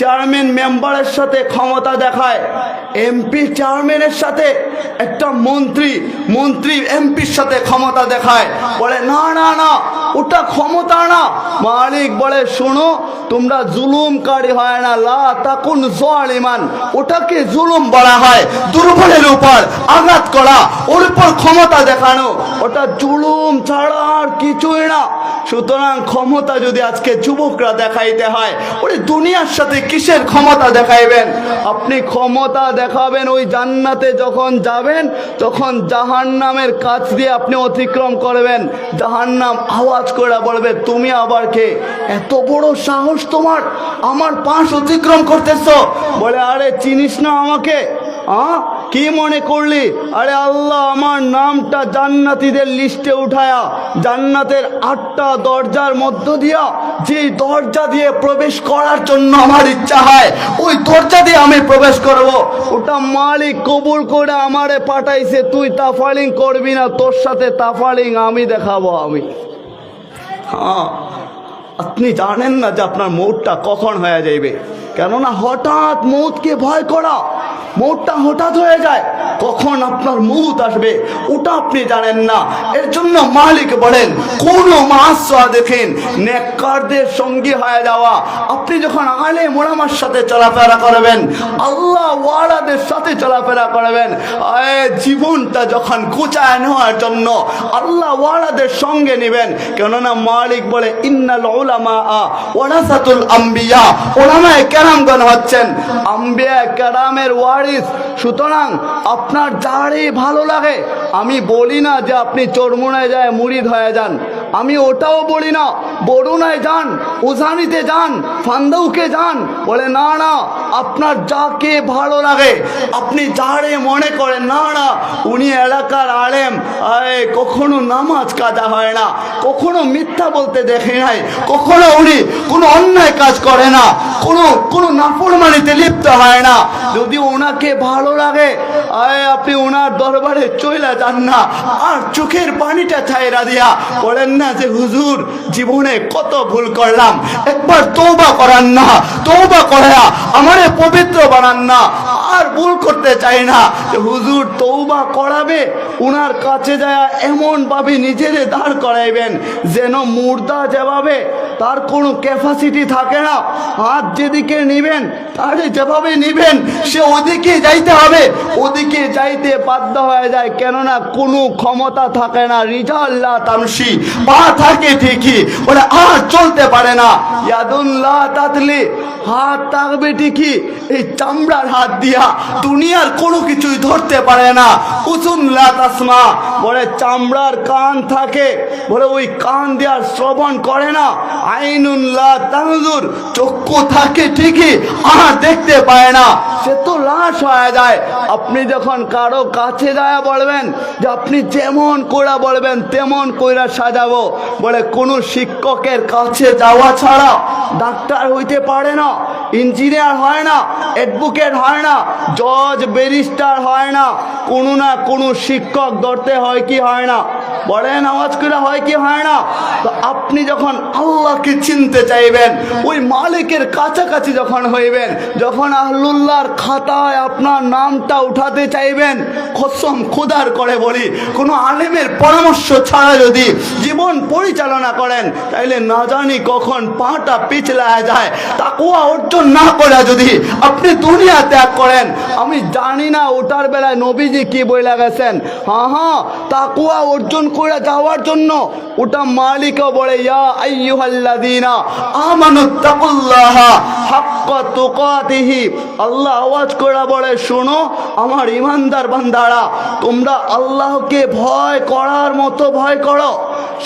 Chairman মেম্বারের সাথে ক্ষমতা দেখায়, এমপি চেয়ারম্যানের সাথে একটা মন্ত্রী এমপির সাথে ক্ষমতা দেখায়, বলে না না না ওটা ক্ষমতা না। মালিক বলে শোনো, তোমরা জুলুমকারী হয় না, লা তাকুন জালিমান, ওটাকে জুলুম বলা হয়। দুর্বলের উপর আঘাত করা, ওর উপর ক্ষমতা দেখানো, ওটা জুলুম ছাড়া আর কিছুই না। সুতরাং ক্ষমতা যদি আজকে যুবকরা দেখাইতে হয়, ওই দুনিয়ার সাথে কিসের ক্ষমতা দেখাইবেন? আপনি ক্ষমতা দেখাবেন ওই জান্নাতে যখন যাবেন, তখন জাহান্নামের কাছ দিয়ে আপনি অতিক্রম করবেন। জাহান্নাম আওয়াজ করে বলবে, তুমি আবার কে? এত বড় সাহস তোমার, আমার পাশ অতিক্রম করতেছ? বলে, আরে চিনিস না আমাকে? কি মনে করলি? আরে আল্লাহ আমার নামটা জান্নাতীদের লিস্টে উঠায়া জান্নাতের 8টা দরজার মধ্য দিয়া যে দরজা দিয়ে প্রবেশ করার জন্য আমার ইচ্ছা হয়, ওই দরজা দিয়ে আমি প্রবেশ করব। ওটা মালিক কবুল করে আমারে পাঠাইছে। তুই তাফালিং করবি না, তোর সাথে তাফালিং আমি দেখাবো। আমি আপনি জানেন না যে আপনার মৌতটা কখন হয়ে যাইবে, কেননা হঠাৎ মৌতকে ভয় করা, মৌতটা হঠাৎ হয়ে যায়, কখন আপনার মৌত আসবে ওটা আপনি জানেন না। এর জন্য মালিক বলেন, কোন মাসওয়া দেখেন নেককারদের সঙ্গী হয়ে যাওয়া। আপনি যখন আলেম ওলামার সাথে চলাফেরা করবেন, আল্লাহ ওয়ালাদের সাথে চলাফেরা করবেন, জীবনটা যখন কুচায় নেওয়ার জন্য আল্লাহ ওয়ালাদের সঙ্গে নেবেন। কেননা মালিক বলে, ইন্নাল উলামা ওয়ারাসাতুল আম্বিয়া, উলামায়ে কেরামগণ হচ্ছেন আম্বিয়া কেরামের ওয়ারিস। সুতরাং আপনার যারই ভালো লাগে, আমি বলি না যে আপনি চরমুনায় যায় মুরিদ হয়ে যান, আমি ওটাও বলি না। বরুণায় যান, উজানিতে যান, ফান্দাউকে যান, বলে না না, আপনার যাকে ভালো লাগে, আপনি যারে মনে করেন না না উনি এলাকার আলেম, কখনো নামাজ কাজা হয় না, কখনো মিথ্যা বলতে দেখে নাই, কখনো উনি কোনো অন্যায় কাজ করে না, কোনো নাফরমানিতে লিপ্ত হয় না, যদি ওনাকে ভালো লাগে আপনি ওনার দরবারে চইলা যান না, আর চোখের পানিটা ছাইরা দিয়া বলেন না যে হুজুর জীবনে কত ভুল করলাম, একবার তওবা করান না, তওবা করা আমারে পবিত্র বানান না, আর ভুল করতে চাই না। হুজুর তওবা করাবে, ওনার কাছে যায় এমন ভাবে নিজেরে দাঁড় করাইবেন যেন মুর্দা যেভাবে তার কোনো ক্যাপাসিটি থাকে না, হাত যেদিকে নিবেন তারে যেভাবে নিবেন সে ওদিকে যাইতে হবে, ওদিকে যাইতে বাধ্য হয়ে যায়, কেননা কোনো ক্ষমতা থাকে না। রিজাল্লাহ তামসি, পা থাকে ঠিকই, বলে আর চলতে পারে না। ইয়াদুল্লাহ তাতলি, হাত থাকবে ঠিকই, এই চামড়ার হাত দিয়া দুনিয়ার কোনো কিছুই ধরতে পারে না। উসুনলা তাসমা, বলে চামড়ার কান থাকে, বলে ওই কান দিয়া শ্রবণ করে না। আইনুল্লাহ তানজুর, চক্ষু থাকে ঠিকই, আর দেখতে পায় না, সে তো লাশ হয়ে যায়। আপনি যখন কারো কাছে যায় বলবেন যে আপনি যেমন করে বলবেন তেমন কইরা সাজাবো, বলে কোনো শিক্ষকের কাছে যাওয়া ছাড়া ডাক্তার হইতে পারে না, ইঞ্জিনিয়ার হয় না, অ্যাডভোকেট হয় না, জজ ব্যারিস্টার হয় না, কোনো না কোনো শিক্ষক ধরতে হয় কি হয় না? বলেন আওয়াজ করে, হয় কি হয় না? তো আপনি যখন আল্লাহকে চিনতে চাইবেন, ওই মালিকের কাছাকাছি যখন হইবেন, যখন আহলুল্লাহর খাতায় আপনার নামটা উঠাতে চাইবেন, কসম খোদার করে বলি, কোনো আলেমের পরামর্শ ছাড়া যদি জীবন পরিচালনা করেন, তাইলে না জানি কখন পাটা পিছলায় যায়। তাকওয়া অর্জন না করে যদি আপনি দুনিয়া ত্যাগ করেন, আমি জানি না ওটার বেলায় নবীজি কি বইলা গেছেন। তাকওয়া অর্জন করে যাওয়ার জন্য ওটা মালিকও বলে, ইয়া আইয়ুহাল্লাযীনা আমানুত্তাকুল্লাহা হাক্কা তুকাতিহি, আল্লাহ আওয়াজ করে বলে, শোনো আমার ইমানদার বান্দারা, তোমরা আল্লাহকে ভয় করার মতো ভয় করো।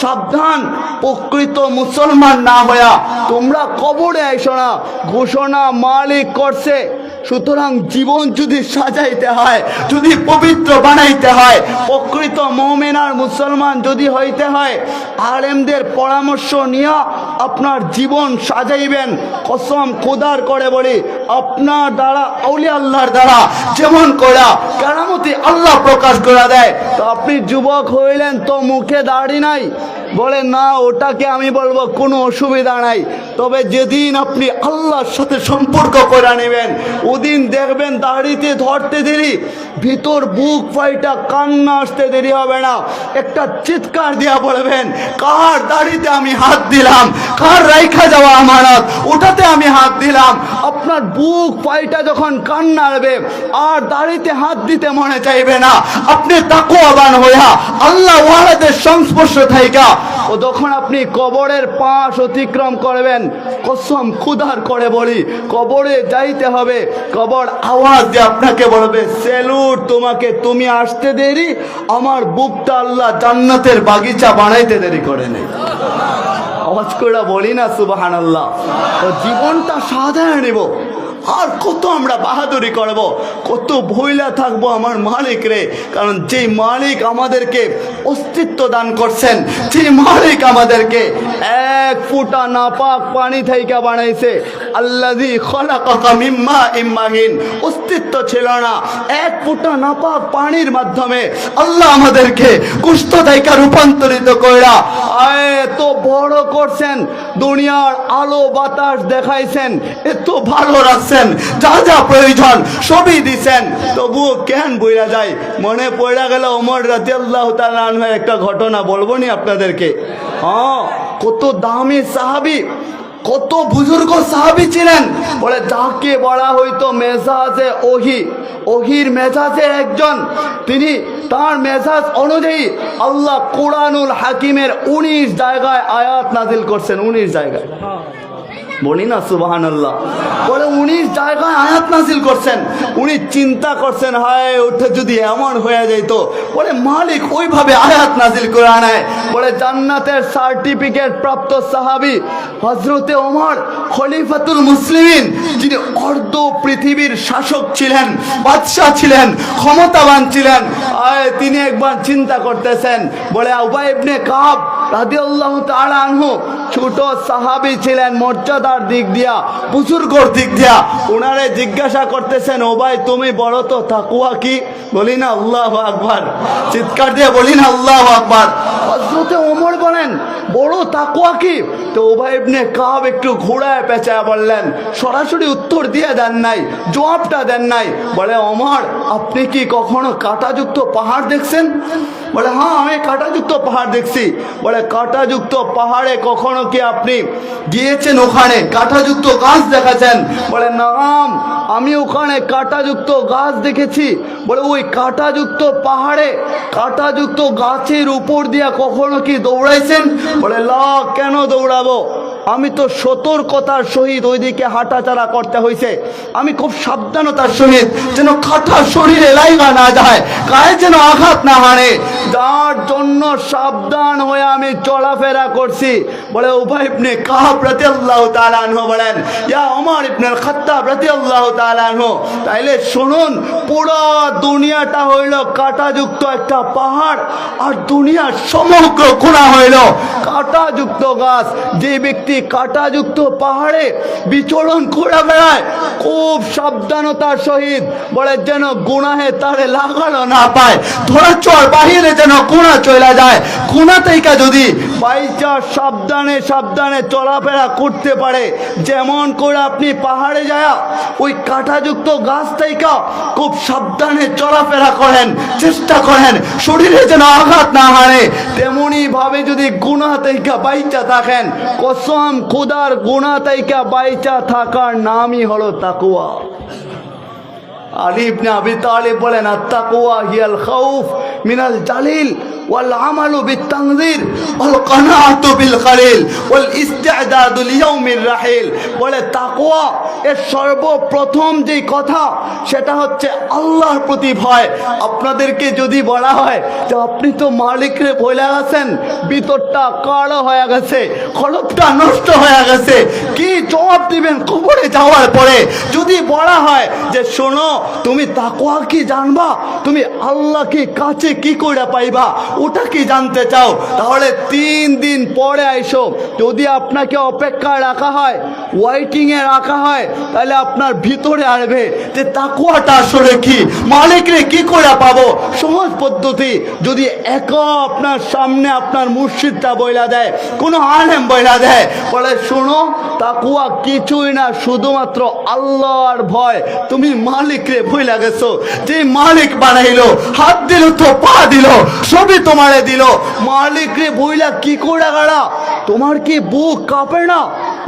সাবধান, প্রকৃত মুসলমান না হইয়া তোমরা কবরে আইসো না। ঘোষণা মালিক করছে। সুতরাং জীবন যদি সাজাইতে হয়, যদি পবিত্র বানাইতে হয়, প্রকৃত মুমিন আর মুসলমান যদি হইতে হয়, আলেমদের পরামর্শ নিয়ে আপনার জীবন সাজাইবেন। কসম খোদার করে বলি, আপনার দ্বারা আউলিয়া আল্লাহর দ্বারা যেমন করা কারামতি আল্লাহ প্রকাশ করে দেয়। তো আপনি যুবক হইলেন তো মুখে দাড়ি নাই, বলে না, ওটাকে আমি বলবো কোনো অসুবিধা নাই, তবে যেদিন আপনি আল্লাহর সাথে সম্পর্ক করে নেবেন ওদিন দেখবেন দাড়িতে ধরতে দেরি, ভিতর বুক ফাইটা কান্না আসতে দেরি হবে না, একটা চিৎকার দিয়া বলবেন কার দাড়িতে আমি হাত দিলাম, কার রাইখা যাওয়া আমানত ওটাতে আমি হাত দিলাম। আপনার বুক ফাইটা যখন কান্না আসবে আর দাড়িতে হাত দিতে মনে চাইবে না, আপনি তাকওয়াবান হইয়া আল্লাহ ওয়ালাদের সংস্পর্শ থাইকা ও যখন আপনি কবরের পাশ অতিক্রম করবেন, কসম খুদার করে বলি কবরে যাইতে হবে, কবর আওয়াজ দিয়ে আপনাকে বলবে স্যালুট তোমাকে, তুমি আসতে দেরি, আমার বুকটা আল্লাহ জান্নাতের বাগিচা বানাইতে দেরি করে নেই। আওয়াজ করে বলি না সুবহানাল্লাহ। তো জীবনটা সাধারণ নিব, আর কত আমরা বাহাদুরি করব, কত ভইলা থাকবো আমার মালিক রে, কারণ যেই মালিক আমাদেরকে অস্তিত্ব দান করছেন, যেই মালিক আমাদেরকে এক ফুটা নাপাক পানি থেকে বানাইছে, আল্লাযী খলাকাকা মিন মাইন মাহিন, অস্তিত্ব ছিল না, এক ফুটা নাপাক পানির মাধ্যমে আল্লাহ আমাদেরকে কুষ্ঠ থেকে রূপান্তরিত কইরা এত বড় করছেন, দুনিয়ার আলো বাতাস দেখাইছেন, এত ভালো রাখছেন, যা যা প্রয়োজন সবই দিছেন, তবুও কেন বইরা যায়। মনে পড়া গেল ওমর রাদিয়াল্লাহু তাআলা আনহু একটা ঘটনা, বলবো নি আপনাদেরকে। হ্যাঁ, কত দামি সাহাবী, কত বুজুর্গ সাহাবী ছিলেন, বলে যাকে বলা হইতো মেজাজে ওহি, ওহির মেজাজে একজন, তিনি তার মেজাজ অনুযায়ী আল্লাহ কুরআনুল হাকিমের 19 জায়গায় আয়াত নাজিল করছেন, 19 জায়গায়, বলি না সুবহানাল্লাহ। বলে 19 জায়গায় আয়াত নাজিল করছেন, উনি চিন্তা করছেন হায় ওটা যদি এমন হয়ে যেত, বলে মালিক ওইভাবে আয়াত নাজিল করে আনায়। বলে জান্নাতের সার্টিফিকেট প্রাপ্ত সাহাবী হযরতে ওমর খলিফাতুল মুসলিমিন, যিনি অর্ধ পৃথিবীর শাসক ছিলেন, বাদশা ছিলেন, ক্ষমতাবান ছিলেন, তিনি একবার চিন্তা করতেছেন, বলে উবাই ইবনে কাব রাদিয়াল্লাহু তাআলা আনহু ছোট সাহাবী ছিলেন, মর্যাদার দিক দিয়া, বুজুর্গর দিক দিয়া, ওনারে জিজ্ঞাসা করতেছেন ও ভাই তুমি বলো তো তাকওয়া কি? বলি না আল্লাহু আকবার, চিৎকার দিয়ে বলি না আল্লাহু আকবার। হযরতে ওমর বলেন বড় তাকওয়া কি? তো উবাই ইবনে কাব একটু ঘোড়ায় পেঁচায় বললেন, সরাসরি উত্তর দিয়ে দেন নাই, জবাবটা দেন নাই। বলে ওমর আপনি কি কখনো কাঁটাযুক্ত পাহাড় দেখছেন? বলে হ্যাঁ আমি কাঁটাযুক্ত পাহাড় দেখছি। বলে কাঁটাযুক্ত পাহাড়ে কখনো কি আপনি গিয়েছেন, ওখানে কাঁটাযুক্ত গাছ দেখাছেন? বলে নাম আমি ওখানে কাঁটাযুক্ত গাছ দেখেছি। বলে ওই কাঁটাযুক্ত পাহাড়ে কাঁটাযুক্ত গাছের উপর দিয়া কখনো কি দৌড়াইছেন? বলে লা, কেন দৌড়াবো, আমি তো সতর্কতার সহিত ওইদিকে হাঁটাচলা করতে হয়েছে, আমি খুব সাবধানতার সহিত যেন কাঁটা শরীরে লাইগা না যায়, গায়ে যেন আঘাত না হানে, যার জন্য সাবধান হয়ে আমি চলাফেরা করছি। বলে উবাই ইবনে কাব রাদিয়াল্লাহু তাআলা আনহু বলেন ইয়া ওমর ইবনে আল খাত্তাব রাদিয়াল্লাহু তাআলা আনহু, তাইলে শুনুন পুরো দুনিয়াটা হইল কাঁটাযুক্ত একটা পাহাড়, আর দুনিয়ার সমগ্র কোণা হইল কাঁটাযুক্ত গাছ। যে ব্যক্তি কাঁটাযুক্ত পাহাড়ে বিচরণ করে বেড়ায় খুব সাবধানতার সহিত, বলে যেন গুনাহে তারে লাগানো না পায়, ধরা চড় বাহিরে যেন কোনা চলে যায়, কোনা থেকে যদি বাইচা সাবধানে সাবধানে চলাফেরা করতে পারে, যেমন করে আপনি পাহাড়ে যায় ওই কাঁটাযুক্ত গাছ থেকে খুব সাবধানে চলাফেরা করেন, চেষ্টা করেন শরীরে যেন আঘাত না হানে, তেমনি ভাবে যদি গুনাহ থেকে বাইচা থাকেন, কসম খুদার গুনাহ থেকে বাইচা থাকার নামই হলো তাকওয়া। আলী ইবনে আবি তালিব বলেন আত-তাকওয়া হিয়াল খাউফ মিনাল জালিল ওয়াল আমালু বিত-তানযির ওয়াল কানাআতু বিল কলিল ওয়াল ইস্তি'দাদু লিয়াউমির রাহিল। বলে তাকওয়া এর সর্বপ্রথম যেই কথা সেটা হচ্ছে আল্লাহর প্রতি ভয়। আপনাদেরকে যদি বলা হয় যে আপনি তো মালিকরে ভুলে গেছেন, ভিতরটা কালো হয়ে গেছে, কলবটা নষ্ট হয়ে গেছে, কি জবাব দিবেন কবরে যাওয়ার পরে? যদি যদি বলা হয় যে শোনো তুমি তাকওয়া কি জানবা, তুমি আল্লাহকে কাছে কি করে পাইবা ওটা কি জানতে চাও, তাহলে 3 দিন পরে আইসো। যদি আপনাকে অপেক্ষায় রাখা হয়, ওয়েটিং এ রাখা হয়, তাহলে আপনার ভিতরে আসবে যে তাকওয়াটা আসলে কি, মালিকরে কি করে পাবো। সহজ পদ্ধতি, যদি একা আপনার সামনে আপনার মুর্শিদটা বইলা দেয়, কোনো আলেম বইলা দেয়, বলে শোনো তাকওয়া কিছুই না, শুধুমাত্র আল্লাহর ভয়, তুমি মালিকরে ভুইলা গেছো। যে মালিক বানাইলো, হাত দিল তো পা দিল, সবই তোমারে দিল, মালিকরে ভুইলা কি করে গাড়া। তোমার কি বুক কাঁপে না,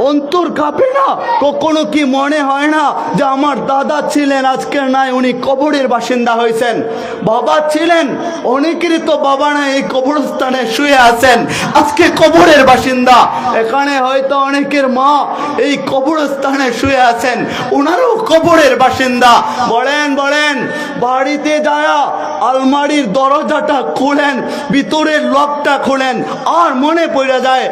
অন্তর কাঁপে না? কখনো কি মনে হয় না যে আমার দাদা ছিলেন, আজকে নাই, উনি কবরের বাসিন্দা হয়েছেন। বাবা ছিলেন, অনেকেরই তো বাবা নাই, এই কবরস্থানে শুয়ে আছেন, আজকে কবরের বাসিন্দা। এখানে হয়তো অনেকের মা এই কবরস্থানে শুয়ে আছেন, ওনারও কবরের বাসিন্দা। বলেন বলেন, বাড়িতে যায় আলমারির দরজাটা খুলেন, ভিতরের লকটা খুলেন, আর মনে পড়ে যায়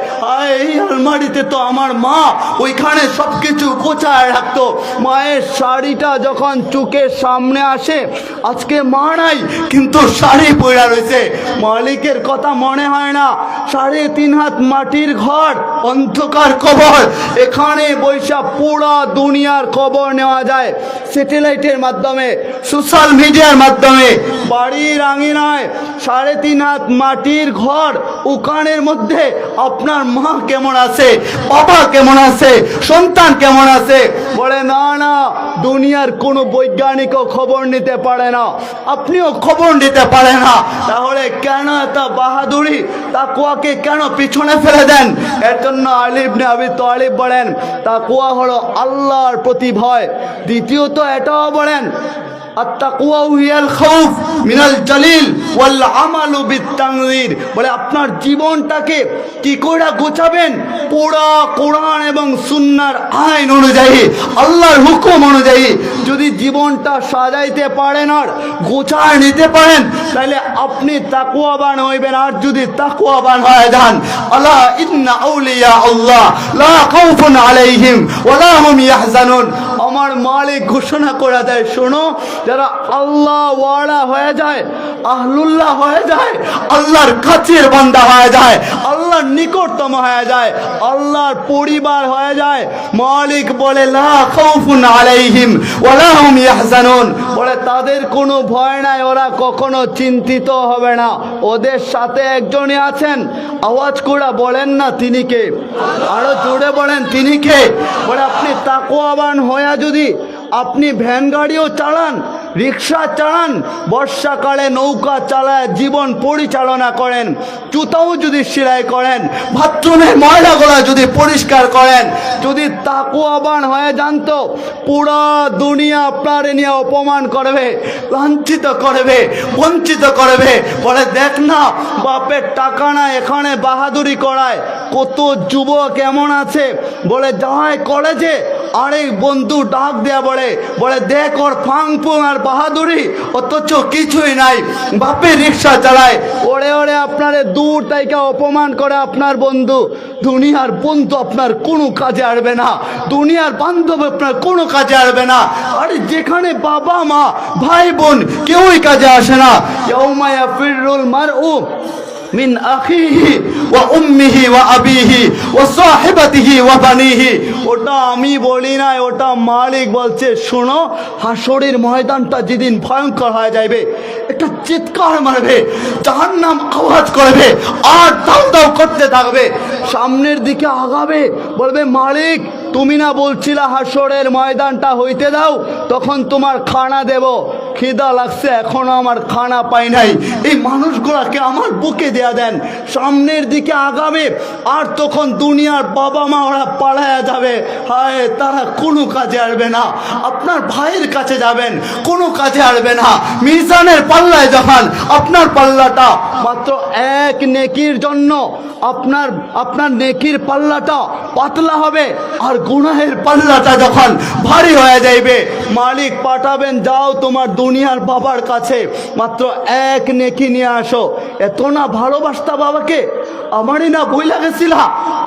এই আলমারিতে তো আমার মা ওইখানে সবকিছু গোছায় রাখতো। মায়ের শাড়িটা যখন চোখের সামনে আসে, আজকে মা নাই কিন্তু শাড়ি পড়া রয়েছে, মালিকের কথা মনে হয় না। 3.5 হাত মাটির ঘর, অন্ধকার কবর, এখানে বৈশা পুরা দুনিয়ার খবর নেওয়া যায় স্যাটেলাইটের মাধ্যমে, সোশ্যাল মিডিয়ার মাধ্যমে। বাড়ির আঙিনায় 3.5 হাত মাটির ঘর, ওখানের মধ্যে আপনার মা কেমন আছে, বাবা কেমন আছে, সন্তান কেমন আছে। বলে না না, দুনিয়ার কোনো বৈজ্ঞানিকও খবর নিতে পারে না, আপনিও খবর নিতে পারে না, তাহলে কেন এত বাহাদুরি, তাকওয়াকে কেন পিছনে ফেলে দেন? এর জন্য আলী ইবনে আবি তালিব বলেন তাকওয়া হলো আল্লাহর প্রতি ভয়। দ্বিতীয়ত এটাও বলেন আত-তাকওয়া হিয়াল খাউফ মিনাল জালিল ওয়াল আমালু বিত-তানযীর। বলে আপনার জীবনটাকে কি করে গোছাবেন, পুরা কোরআন এবং সুন্নাহর আইন অনুযায়ী, আল্লাহর হুকুম অনুযায়ী যদি জীবনটা সাজাইতে পারেন আর গোছায় নিতে পারেন, তাহলে আপনি তাকওয়াবান হইবেন। আর যদি তাকওয়াবান হয়ে যান, আলা ইন্না আউলিয়া আল্লাহ লা খাউফুন আলাইহিম ওয়ালা হুম ইয়াহজানুন, আমার মালিক ঘোষণা করে দেয়, শোনো যারা আল্লাহ ওয়ালা হয়ে যায়, আহলুল্লাহ হয়ে যায়, আল্লাহর কাছের বান্দা হয়ে যায়, আল্লাহর নিকটতম হয়ে যায়, আল্লাহর পরিবার হয়ে যায়, মালিক বলে লা খাউফুন আলাইহিম ওয়ালা হুম ইয়াহজানুন, বলে তাদের কোনো ভয় নাই, ওরা কখনো চিন্তিত হবে না। ওদের সাথে একজনই আছেন, আওয়াজ করে বলেন না তিনি কে, আরো জোরে বলেন তিনি কে। বলে আপনি তাকওয়াবান হয়ে যদি আপনি ভ্যান গাড়িও চালান, রিক্সা চালান, বর্ষাকালে নৌকা চালায় জীবন পরিচালনা করেন, জুতাও যদি সেলাই করেন, বাথরুমের ময়লাগুলো যদি পরিষ্কার করেন, যদি তাকওয়াবান হয়ে জানতো, পুরা দুনিয়া আপনার নিয়ে অপমান করবে, লাঞ্ছিত করবে, বঞ্চিত করবে। বলে দেখ না, বাপের টাকা না এখানে বাহাদুরি করায়, কত যুবক এমন আছে, বলে যায় কলেজে, আরেক বন্ধু ডাক দেয়া বলে দেখ ওর ফাং ফুং আর বাহাদুরি, অথচ কিছুই নাই, বাপে রিক্সা চালায়, ওরে ওরে আপনারে দূর থেকে অপমান করে আপনার বন্ধু। দুনিয়ার বন্ধু আপনার কোনো কাজে আসবে না, দুনিয়ার বান্ধব আপনার কোনো কাজে আসবে না। আর যেখানে বাবা মা ভাই বোন কেউই কাজে আসে না, ইয়াউমা ইয়াফিরুল মারউ মিন আখিহি ওয়া উম্মিহি ওয়া আবিহি ওয়া সাহিবাতিহি ওয়া বানিহি। ওটা আমি বলি না, ওটা মালিক বলছে। শোনো, হাসরের ময়দানটা যেদিন ভয়ঙ্কর হয়ে যাবে, একটা চিৎকার মারবে, জাহান্নাম আওয়াজ করবে আর দাউ দাউ করতে থাকবে, সামনের দিকে আগাবে, বলবে মালিক তুমি না বলছিলা হাসরের ময়দানটা হইতে দাও, তখন তোমার খানা দেব, খিদা লাগছে এখনো আমার খানা পাই নাই, এই মানুষগুলাকে আমার বুকে দেয়া দেন। সামনের দিকে আগাবে, আর তখন দুনিয়ার বাবা মা ওরা পালায়া যাবে, হায় তারা কোনো কাজে আসবে না। আপনার ভাইয়ের কাছে যাবেন, কোনো কাজে আসবে না। মিজানের পাল্লায় যখন আপনার পাল্লাটা মাত্র এক নেকির জন্য আপনার নেকির পাল্লাটা পাতলা হবে, আর গুনাহের পাল্লাটা যখন ভারী হয়ে যাইবে, মালিক পাঠাবেন, যাও তোমার দুনিয়ার বাবার কাছে মাত্র এক নেকি নিয়ে আসো। এত না ভালোবাসতা বাবাকে, আমারই না বই লাগেছিলা,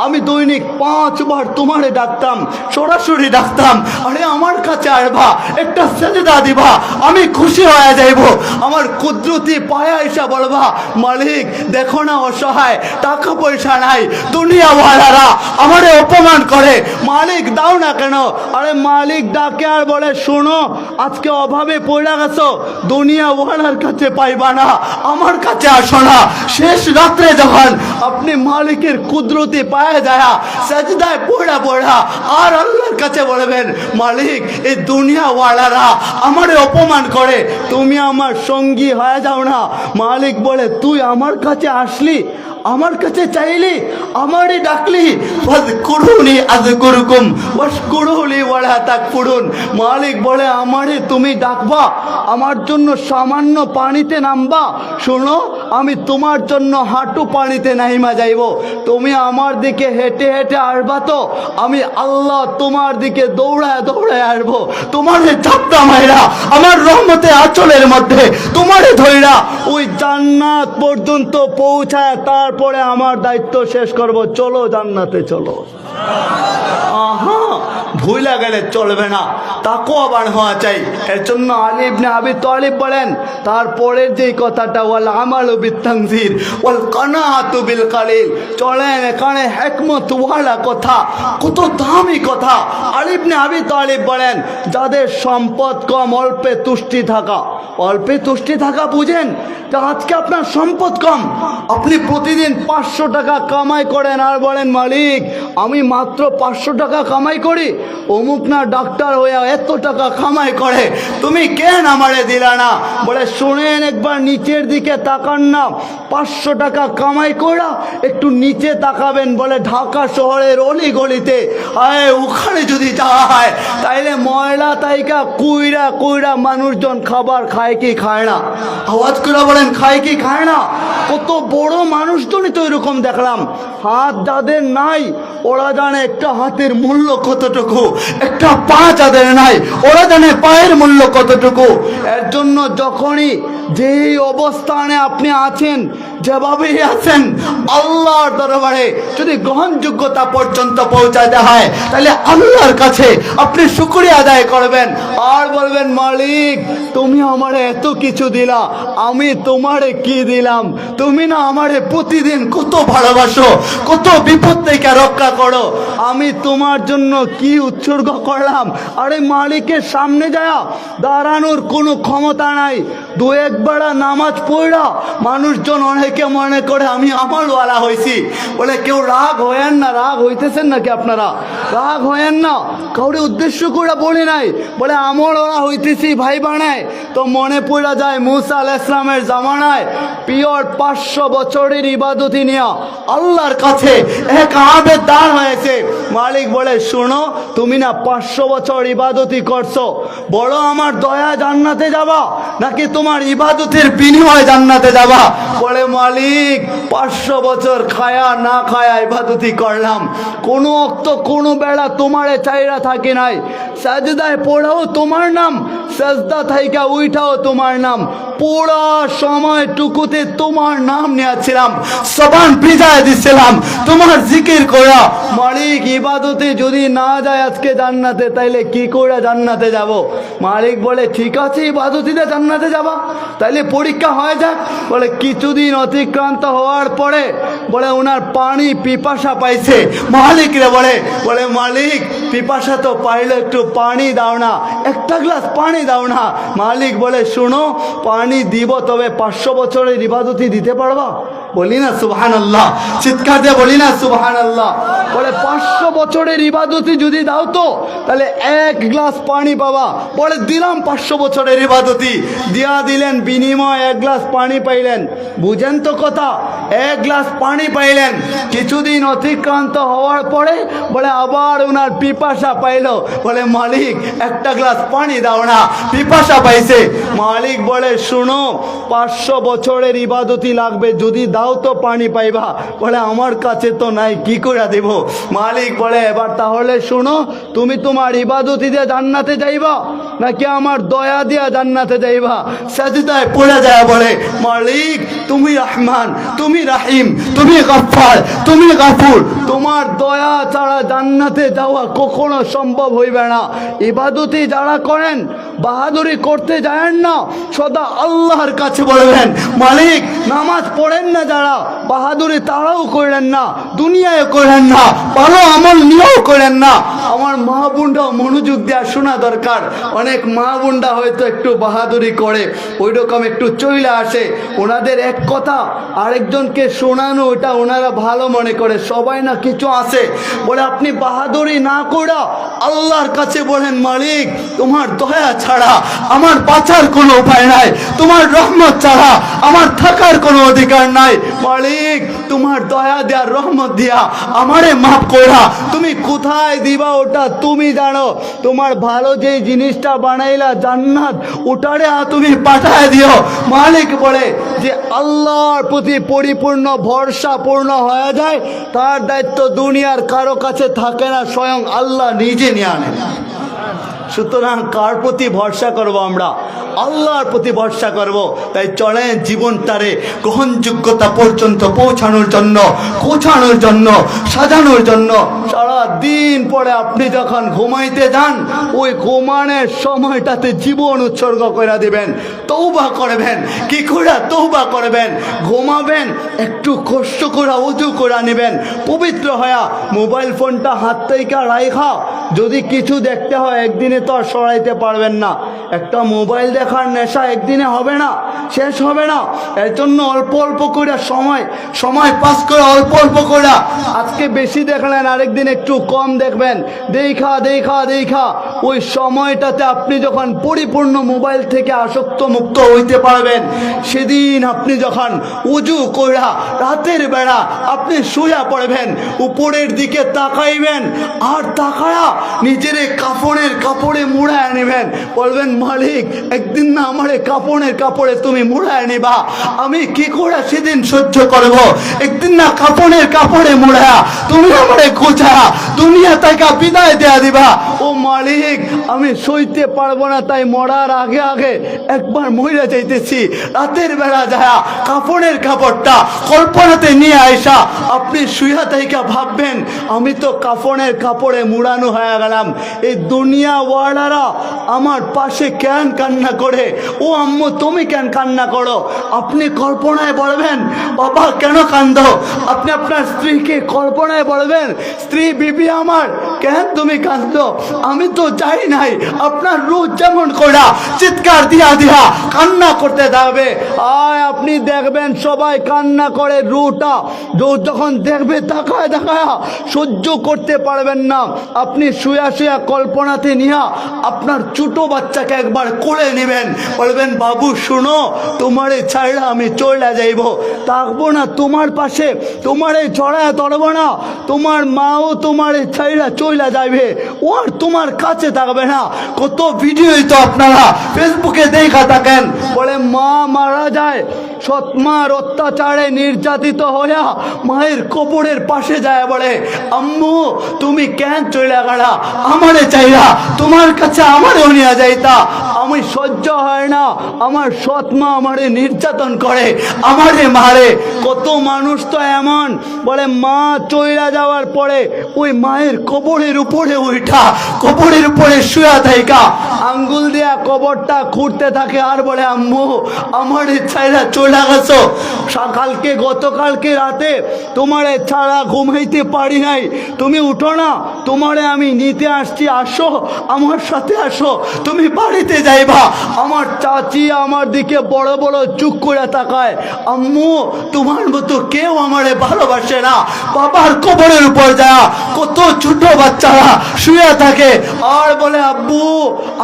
আমি দৈনিক 5 বার তোমারে ডাকতাম, সরাসরি ডাকতাম, আরে আমার কাছে আসবা, একটা সেজদা দিবা, আমি খুশি হয়ে যাইব। আমার কুদরতি পায়া এসে বলবা, মালিক দেখো না অসহায়, টাকা পয়সা নাই, দুনিয়াওয়ালারা আমারে অপমান করে, মালিক দাও না কেন? আরে মালিক ডাকে আর বলে, শোনো আজকে অভাবে পড়ে গেছো, দুনিয়াওয়ালার কাছে পাইবা না, আমার কাছে আসো না। শেষ রাত্রে যখন আপনি মালিকের কুদরতি পায়ে যায় সেজদায় পড়া পড়া আর আল্লাহর কাছে বলবেন, মালিক এই দুনিয়াওয়ালারা আমারে অপমান করে, তুমি আমার সঙ্গী হয়ে যাও না। মালিক বলে, তুই আমার কাছে আসলি, আমার কাছে চাইলি, আমারে ডাকলি, ফাযকুরুনি আযকুরুকুম ওয়াশকুরুলি ওয়ালা তাকফুরুন। মালিক বলে, আমারে তুমি ডাকবা, আমার জন্য সামান্য পানিতে নামবা, শোনো আমি তোমার জন্য হাঁটু পানিতে নাইমা যাইব, তুমি আমার দিকে হেঁটে হেঁটে আসবা তো আমি আল্লাহ তোমার দিকে দৌড়ায় দৌড়ায় আসবো, তোমারে চাপটা মাইরা আমার রহমতে আঁচলের মধ্যে তোমারে ধইরা ওই জান্নাত পর্যন্ত পৌঁছায়, তারপরে আমার দায়িত্ব শেষ করব, চলো জান্নাতে চলো। আহা, ভুলা গেলে চলবে না, তাকওয়াবান হওয়া চাই। এর জন্য আলী ইবনে আবি তালিব বলেন, তারপরের যে কথাটা, ওয়াল আমালু বিত-তানজির ওয়াল কানাআতু বিল কালিল, চলেন এখানে হিকমত ওয়ালা কথা, কত দামি কথা। আলী ইবনে আবি তালিব বলেন, যাদের সম্পদ কম, অল্পে তুষ্টি থাকা, অল্পে তুষ্টি থাকা বুঝেন? আজকে আপনার সম্পদ কম, আপনি প্রতিদিন 500 টাকা কামাই করেন আর বলেন, মালিক আমি মাত্র 500 টাকা কামাই করি, অমুক না ডাক্তার হইয়া এত টাকা কামাই করে, তুমি কেন আমারে দিলা না? বলে, শুনেন একবার নিচের দিকে তাকান না, 500 টাকা কামাই করা একটু নিচে তাকাবেন, বলে ঢাকা শহরের অলি গলিতে ওখানে যদি যাওয়া হয় তাইলে ময়লা তাইকা কুইরা কুইরা মানুষজন খাবার খায় কি খায় না? আওয়াজ করে বলেন, খায় কি খায় না? কত বড় মানুষজনই তো এরকম দেখলাম, হাত যাদের নাই ওরা জানে একটা হাতের মূল্য কতটুকু, একটা পা যাদের নাই ওরা জানে পায়ের মূল্য কতটুকু। এর জন্য যখনই যেই অবস্থানে আপনি আছেন, যেভাবেই আছেন, আল্লাহর দরবারে যদি গ্রহণযোগ্যতা পর্যন্ত পৌঁছাতে হয় তাহলে আল্লাহর কাছে আপনি শুকরিয়া আদায় করবেন আর বলবেন, মালিক তুমি আমারে এত কিছু দিলা, আমি তোমারে কি দিলাম? তুমি না আমারে প্রতিদিন কত ভালোবাসো, কত বিপদ থেকে রক্ষা করো, আমি তোমার জন্য কি উৎসর্গ করলাম? আরে মালিকের সামনে যায় দাঁড়ানোর কোনো ক্ষমতা নাই, দু একবার নামাজ পড়া মানুষজন অনেকে মনে করে আমি আমলওয়ালা হয়েছি। বলে, কেউ রাগ হয়েন না, রাগ হইতেছেন নাকি আপনারা? রাগ হয়েন না, কাউরে উদ্দেশ্য করে বলি নাই, বলে আমলওয়ালা হইতেছি ভাই বানায়। তো মনে পড়া যায় মুসা আলাইহিস সালামের জামানায় পিওর 500 বছরের ইবাদতি নিয়ে আল্লাহর কাছে এক আবেদ দাঁড় হয়েছে। মালিক বলে, শোনো তুমি না 500 বছর ইবাদতি করছো, বড় আমার দয়া জান্নাতে যাবা নাকি তোমার ইবাদতের বিনিময়ে জান্নাতে যাবা? বলে, মালিক 500 বছর খায়া না খায়া ইবাদতি করলাম, কোনো অক্ত কোনো বেলা তোমারে চাইরা থাকি নাই, সাজদায় পড়াও তোমার নাম, সাজদা থাইকা উইঠাও তোমার নাম, পুরা সময়টুকুতে তোমার নাম নিয়েছিলাম, জবান ভিজায় দিছিলাম তোমার জিকির করা। মালিক ইবাদতে যদি না যায় আজকে জান্নাতে, তাইলে কি করে জান্নাতে যাব? মালিক বলে, ঠিক আছে ইবাদতিতে জান্নাতে যাবা, তাইলে পরীক্ষা হয়ে যাক। বলে, কিছুদিন অতিক্রান্ত হওয়ার পরে বলে ওনার পানি পিপাসা পাইছে। মালিক রে বলে, মালিক পিপাসা তো পাইলে একটু পানি দাও না, একটা গ্লাস পানি দাও না। মালিক বলে, শুনো পানি দিব, তবে 500 বছরের ইবাদতি দিতে পারবা? বলি না সুবহানাল্লাহ, চিৎকার দিয়ে বলি না সুবহানাল্লাহ। বলে, 500 বছরের ইবাদতি যদি দাও তো তাহলে 1 গ্লাস পানি পাবা। বলে, দিলাম 500 বছরের ইবাদতি, দিয়া দিলেন, বিনিময় 1 গ্লাস পানি পাইলেন। বুঝেন তো কথা, 1 গ্লাস পানি পাইলেন। কিছুদিন অতিক্রান্ত হওয়ার পরে বলে আবার ওনার পিপাসা পাইল। বলে, মালিক একটা গ্লাস পানি দাও না, পিপাসা পাইছে। মালিক বলে শুনো 500 বছরের ইবাদতি লাগবে, যদি দাও তো পানি পাইবা। বলে আমার কাছে তো নাই, কি করে দেব? মালিক বলে এবার তাহলে শুনো, তুমি তোমার ইবাদতি দিয়ে জান্নাতে যাইবা নাকি আমার দয়া দিয়া জান্নাতে যাইবা? সাজদায় পড়ে যায় বলে মালিক তুমি রহমান, তুমি রাহিম, তুমি গফফার, তুমি গফুর, তোমার দয়া ছাড়া জান্নাতে যাওয়া কখনো সম্ভব হইবে না। ইবাদতি যারা করেন, বাহাদুরি করতে যায় না, সদা আল্লাহর কাছে বলবেন মালিক। নামাজ পড়েন না যারা, বাহাদুরি তারাও করেন না, দুনিয়ায় করেন না, ভালো আমল নিয়েও করেন না। আমার মা বোনরাও মনোযোগ দেওয়া শোনা দরকার। অনেক মা বোনরা হয়তো একটু বাহাদুরি করে, ওই রকম একটু চইলা আসে, ওনাদের এক কথা আরেকজনকে শোনানো ওটা ওনারা ভালো মনে করে। সবাই না কিছু আছে বলে আপনি বাহাদুরি না করা আল্লাহর কাছে বলেন মালিক তোমার দয়া ছাড়া আমার বাঁচার কোনো উপায় নাই, তোমার রহমত ছাড়া আমার থাকার কোনো অধিকার নাই। মালিক তোমার দয়া দেয়া রহমত দিয়া আমারে মাফ করা, তুমি কোথায় দিবা ওটা তুমি জানো। তোমার ভালো যে জিনিসটা বানাইলা জান্নাত, ওটারে তুমি পাঠায় দিও। মালিক বলে যে আল্লাহর প্রতি পরিপূর্ণ ভরসা পূর্ণ হয়ে যায়, তার দায়িত্ব দুনিয়ার কারো কাছে থাকে না, স্বয়ং আল্লাহ নিজে নিয়ে আনেন। সুতরাং কার প্রতি ভরসা করব আমরা? আল্লাহর প্রতি ভরসা করব। তাই চলেন জীবনটারে গ্রহণযোগ্যতা পর্যন্ত পৌঁছানোর জন্য সাজানোর জন্য সারা দিন পরে আপনি যখন ঘুমাইতে যান, ওই ঘুমানোর সময়টাতে জীবন উৎসর্গ করে দিবেন, তওবা করবেন। কি করে তওবা করবেন? ঘুমাবেন, একটু কষ্ট করে ওযু করে নেবেন, পবিত্র হয়া মোবাইল ফোনটা হাত থেকে রাইখা যদি কিছু দেখতে হয় একদিনে তো আর সরাইতে পারবেন না। একটা মোবাইল দেখার নেশা একদিনে হবে না, শেষ হবে না। এর জন্য অল্প অল্প করে সময় পাস করে অল্প অল্প করে, আজকে বেশি দেখলেন আরেকদিন একটু কম দেখবেন, দেখা ওই সময়টাতে আপনি যখন পরিপূর্ণ মোবাইল থেকে আসক্ত মুক্ত হইতে পারবেন, সেদিন আপনি যখন উজু কইরা রাতের বেলা আপনি শুয়া পড়বেন, উপরের দিকে তাকাইবেন, আর তাকায়া নিজের কাফনের কাপড়ে মুড়ায় নেবেন, বলবেন মালিক একদিন না আমার কাপনের কাপড়ে তুমি মুড়ায় নিবা, আমি কি করে সেদিন সহ্য করব? একদিন না কাপনের কাপড়ে মুড়ায়া তুমি আমারে খোঁজা দুনিয়া থেকে বিদায় দেয়া দিবা। ও মালিক আমি সইতে পারবো না, তাই মরার আগে আগে একবার মইরা যাইতেছি। রাতের বেলা যায় কাপনের কাপড়টা কল্পনাতে নিয়ে আইসা আপনি শুয়া থেকে ভাববেন আমি তো কাফনের কাপড়ে মুড়ানো হয়ে গেলাম। এই দুনিয়া ওয়ালারা আমার পাশে কেন কান্না করে? ও আম্মু তুমি কেন কান্না করো? আপনি কল্পনায় বলবেন বাবা কেন কান্দো? আপনি আপনার স্ত্রীকে কল্পনায় বলবেন স্ত্রী বিবি আমার কেন তুমি কান্দো? আমি তো যাই নাই। আপনার রূহ যেমন করা চিৎকার দিয়া দিয়া কান্না করতে থাকবে, আয় আপনি দেখবেন সবাই কান্না করে। রূহটা যখন দেখবে তাকায় সহ্য করতে পারবেন না, আপনি শুয়া কল্পনাতে নিয়া আপনার ছোট বাচ্চাকে একবার কোলে নেবেন, বলবেন বাবু শুনো তোমারে ছাড়া আমি চলে যাইব, থাকবো না তোমার পাশে, তোমারে ছড়ায় ধরবো না, তোমার মাও তোমারে ছাড়া চলে যাবে, ও আর তোমার কাছে থাকবে না। কত ভিডিওই তো আপনারা ফেসবুকে দেখা থাকেন, বলে মা মারা যায়, সৎমার অত্যাচারে নির্যাতিত হইয়া মায়ের কবরের পাশে যায়, বলে আম্মু তুমি কেন চলে গেলা? আমারে চাইলা তোমার কাছে আমারেও নিয়ে যাইতা, আমি সহ্য হয় না, আমার সৎমা আমারে নির্যাতন করে, আমারে মারে। কত মানুষ তো এমন বলে মা চইলা যাওয়ার পরে ওই মায়ের কবরের উপরে উঠা কবরের উপরে শুয়া থাইকা আঙ্গুল দিয়া কবরটা খুঁড়তে থাকে, আর বলে আম্মু আমারে ছাইরা চলে গেছো, সকালকে গতকালকে রাতে তোমারে ছাড়া ঘুমাইতে পারি নাই, তুমি উঠো না, তোমারে আমি নিতে আসছি, আসো আমার সাথে আসো, তুমি বাড়িতে যাইবা। আমার চাচি আমার দিকে বড় বড় চুপ করে তাকায়, আম্মু তোমার মতো কেউ আমারে ভালোবাসে না। বাবার কবরের উপর যায় কত ছোট বাচ্চারা শুয়ে থাকে, আর বলে আব্বু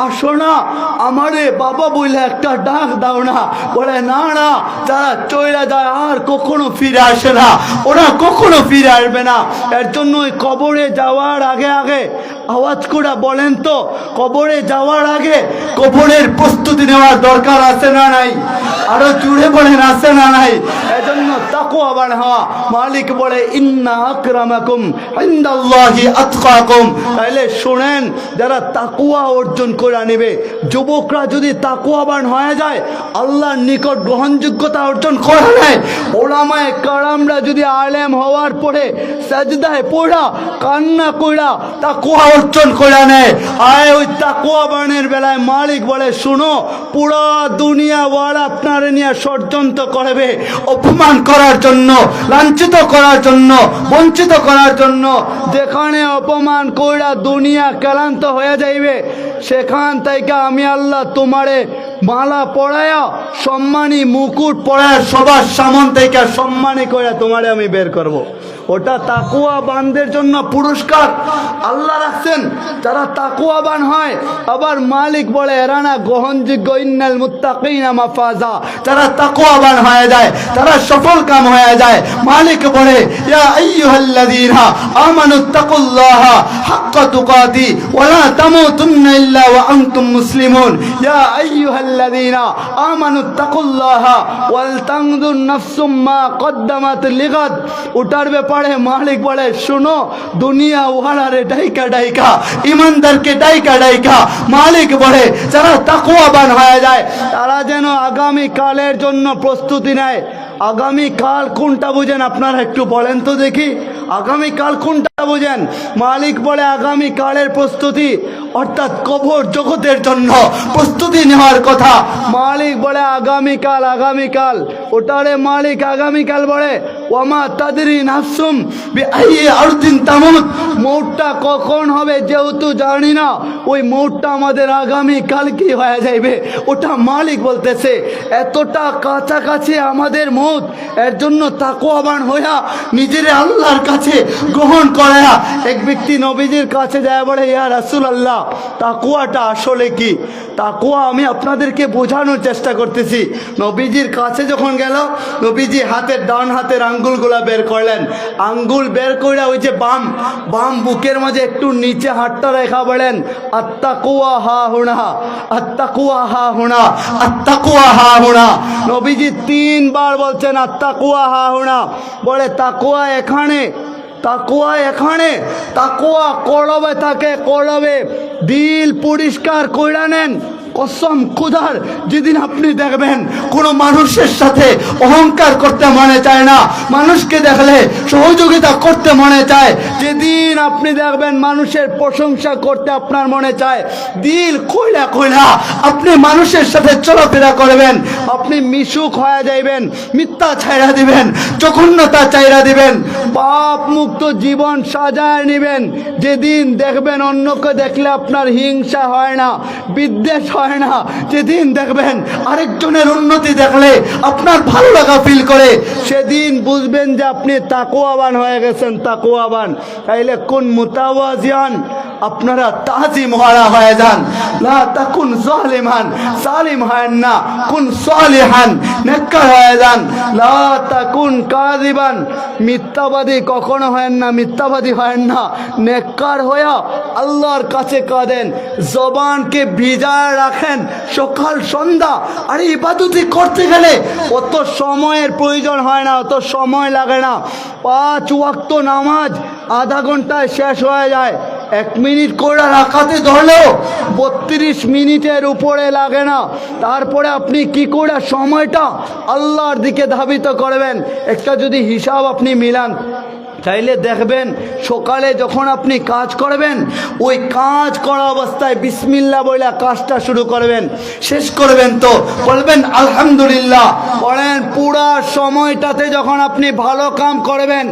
আসো শোনা আমারে বাবা বলে একটা ডাক দাও না। বলে না না, যারা চলে যায় আর কখনো ফিরে আসে না, ওরা কখনো ফিরে আসবে না। এর জন্য ওই কবরে যাওয়ার আগে আগে আওয়াজ করে বলেন তো, কবরে যাওয়ার আগে কবরের প্রস্তুতি নেওয়ার দরকার আছে না নাই? আরো জুড়ে বলেন আছে না নাই? এজন্য তাকওয়াবান হওয়া। মালিক বলে ইন্না আকরামাকুম ইনদাল্লাহি আতকাকুম। তাইলে শুনেন, যারা তাকওয়া অর্জন করে নেবে, যুবকরা যদি তাকওয়াবান হয়ে যায়, আল্লাহর নিকট গ্রহণযোগ্যতা অর্জন করে নেয়, ওলামায়ে কারামরা যদি আলেম হওয়ার পরে সাজদায় পড়া কান্না কইরা তাকওয়া অর্জন করে নেয়, আয় ওই তাকওয়াবানের বেলায় মালিক বলে শুনো, পুরো দুনিয়া ওয়ালা আপনার নিয়ে ষড়যন্ত্র করবে, অপমান করার জন্য, লাঞ্ছিত করার জন্য, বঞ্চিত করার জন্য। যেখানে অপমান কইরা দুনিয়া ক্লান্ত হয়ে যাইবে, সেখান থেকে আমি আল্লাহ তোমারে মালা পড়ায়া সম্মানী মুকুট পড়ায় সবার সামন থেকে সম্মানী করে তোমারে আমি বের করব। ওটা তাকওয়াবানদের জন্য পুরস্কার আল্লাহ রাখছেন, যারা তাকওয়াবান হয়। আবার মালিক বলে এরা না গ্রহণযোগ্য, ইন্নাল মুত্তাকিনা মাফাজা। যারা তাকওয়াবান হয়ে যায় তারা সফল কাম হয়ে যায়। মালিক বলে ইয়া আইয়ুহাল্লাযীনা আমানুত্তাকুল্লাহা হাক্কা তুকাতি ওয়া লা তামুতুন্না ইল্লা ওয়া আনতুম মুসলিমুন। ইয়া আইয়ুহাল্লাযীনা আমানুত্তাকুল্লাহা ওয়াল তানজুর নাফসুম মা কদ্দামাত লিগাদ। ওটার ব্যাপারে মালিক বলে শুনো, দুনিয়া ওয়ালারে ডাইকা ডাইকা, ইমানদারকে ডাইকা ডাইকা মালিক বলে যারা তাকওয়াবান হয়ে যায় তারা যেন আগামী কালের জন্য প্রস্তুতি নেয়। আগামী কাল কোনটা বুঝেন আপনারা একটু বলেন তো দেখি, আগামী কাল কোনটা বুঝেন? মালিক বলে আগামী কালের প্রস্তুতি, অর্থাৎ কবর জগতের জন্য প্রস্তুতি নেওয়ার কথা। মালিক বলে আগামীকাল, আগামীকাল ওটারে মালিক আগামীকাল বলে ওয়ামা তাদরি নাফসুম বিআইয়ি আরদিন তামুত। মৌতটা কখন হবে যেহেতু জানি না, ওই মৌতটা আমাদের আগামী কাল কি হয়ে যাইবে ওটা মালিক বলতেছে। এতটা কাছাকাছি আমাদের মৌত, এর জন্য তাকওয়াবান হইয়া নিজের আল্লাহর কাছে গ্রহণ করা। এক ব্যক্তি নবীজির কাছে যায়, বলে ইয়া রাসূলুল্লাহ, তাকওয়াটা আসলে কি? তাকওয়া আমি আপনাদেরকে বোঝানোর চেষ্টা করতেছি। নবীজির কাছে যখন গেল, নবীজি হাতের ডান হাতের আঙ্গুলগুলা বের করলেন। আঙ্গুল বের করে ওই যে বাম বাম বুকের মাঝে একটু নিচে হাতটা রেখা বলেন আত্তাকুয়া হা হুনা, আত্তাকুয়া হা হুনা, আত্তাকুয়া হা হুনা। নবীজি 3 বার বলছেন আত্তাকুয়া হা হুনা। বলে তাকওয়া এখানে, তাকওয়া এখানে, তাকওয়া কলবে থাকে, কলবে। দিল পরিষ্কার কইরা নেন। কসম খুদার, যেদিন আপনি দেখবেন কোনো মানুষের সাথে অহংকার করতে মনে চায় না, মানুষকে দেখলে সহযোগিতা করতে মনে চায়, যেদিন আপনি দেখবেন মানুষের প্রশংসা করতে আপনার মনে চায়, দিল কইলা কইলা আপনি মানুষের সাথে চলাফেরা করবেন, আপনি মিশুক হয়ে যাইবেন, মিথ্যা ছাইরা দিবেন, জঘন্যতা ছাইরা দিবেন, পাপ মুক্ত জীবন সাজায় নেবেন। যেদিন দেখবেন অন্যকে দেখলে আপনার হিংসা হয় না, বিদ্বেষ হয় না, যেদিন দেখবেন আরেকজনের উন্নতি দেখলে আপনার ভালো লাগা ফিল করে, সেদিন বুঝবেন যে আপনি তাকওয়াবান হয়ে গেছেন, তাকওয়াবান। তাইলে কোন মুতাওয়াজিয়ান, আপনারা তাজিম ওয়ালা হয়ে যান। লা তাকুন জালিমান, জালিম হয় না, কুন সালিহান, নেককার হয়ে যান। লা তাকুন কাযিবান, মিথ্যাবাদী কখনো হয় না, মিথ্যাবাদী হয় না, নেককার হয়ে আল্লাহর কাছে কাঁদেন, জবানকে ভিজায় রাখেন সকাল সন্ধ্যা। আর ইবাদতি করতে গেলে অত সময়ের প্রয়োজন হয় না, অত সময় লাগে না। 5 ওয়াক্ত নামাজ আধা ঘন্টায় শেষ হয়ে যায়। 1 মিনিট করে রাখাতে ধরলেও 32 মিনিটের উপরে লাগে না। তারপরে আপনি কি করে সময়টা আল্লাহর দিকে ধাবিত করবেন, একটা যদি হিসাব আপনি মিলান, তাইলে দেখবেন সকালে যখন আপনি কাজ করবেন, ওই কাজ করা অবস্থায় বিসমিল্লাহ বলে কাজটা শুরু করবেন, শেষ করবেন তো বলবেন আলহামদুলিল্লাহ। বলেন পুরা সময়টাতে যখন আপনি ভালো কাম করবেন,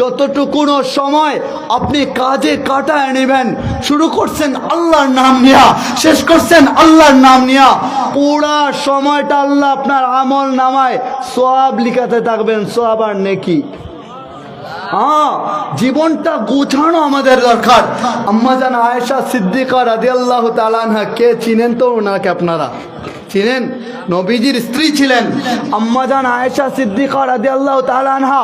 যতটুকুনো সময় আপনি কাজে কাটায় নেবেন, শুরু করছেন আল্লাহর নাম নিয়া, শেষ করছেন আল্লাহর নাম নিয়া, পুরা সময়টা আল্লাহ আপনার আমল নামায় সওয়াব লিখাতে থাকবেন, সওয়াব আর নেকি। হ্যাঁ, জীবনটা গোছানো আমাদের দরকার। আম্মা জান আয়েশা সিদ্দিকা রাদিয়াল্লাহু তাআলা আনহা কে চিনেন তো ওনাকে? আপনারা চিনেন? নবীজির স্ত্রী ছিলেন আম্মা জান আয়েশা সিদ্দিকা রাদিয়াল্লাহু তাআলা আনহা।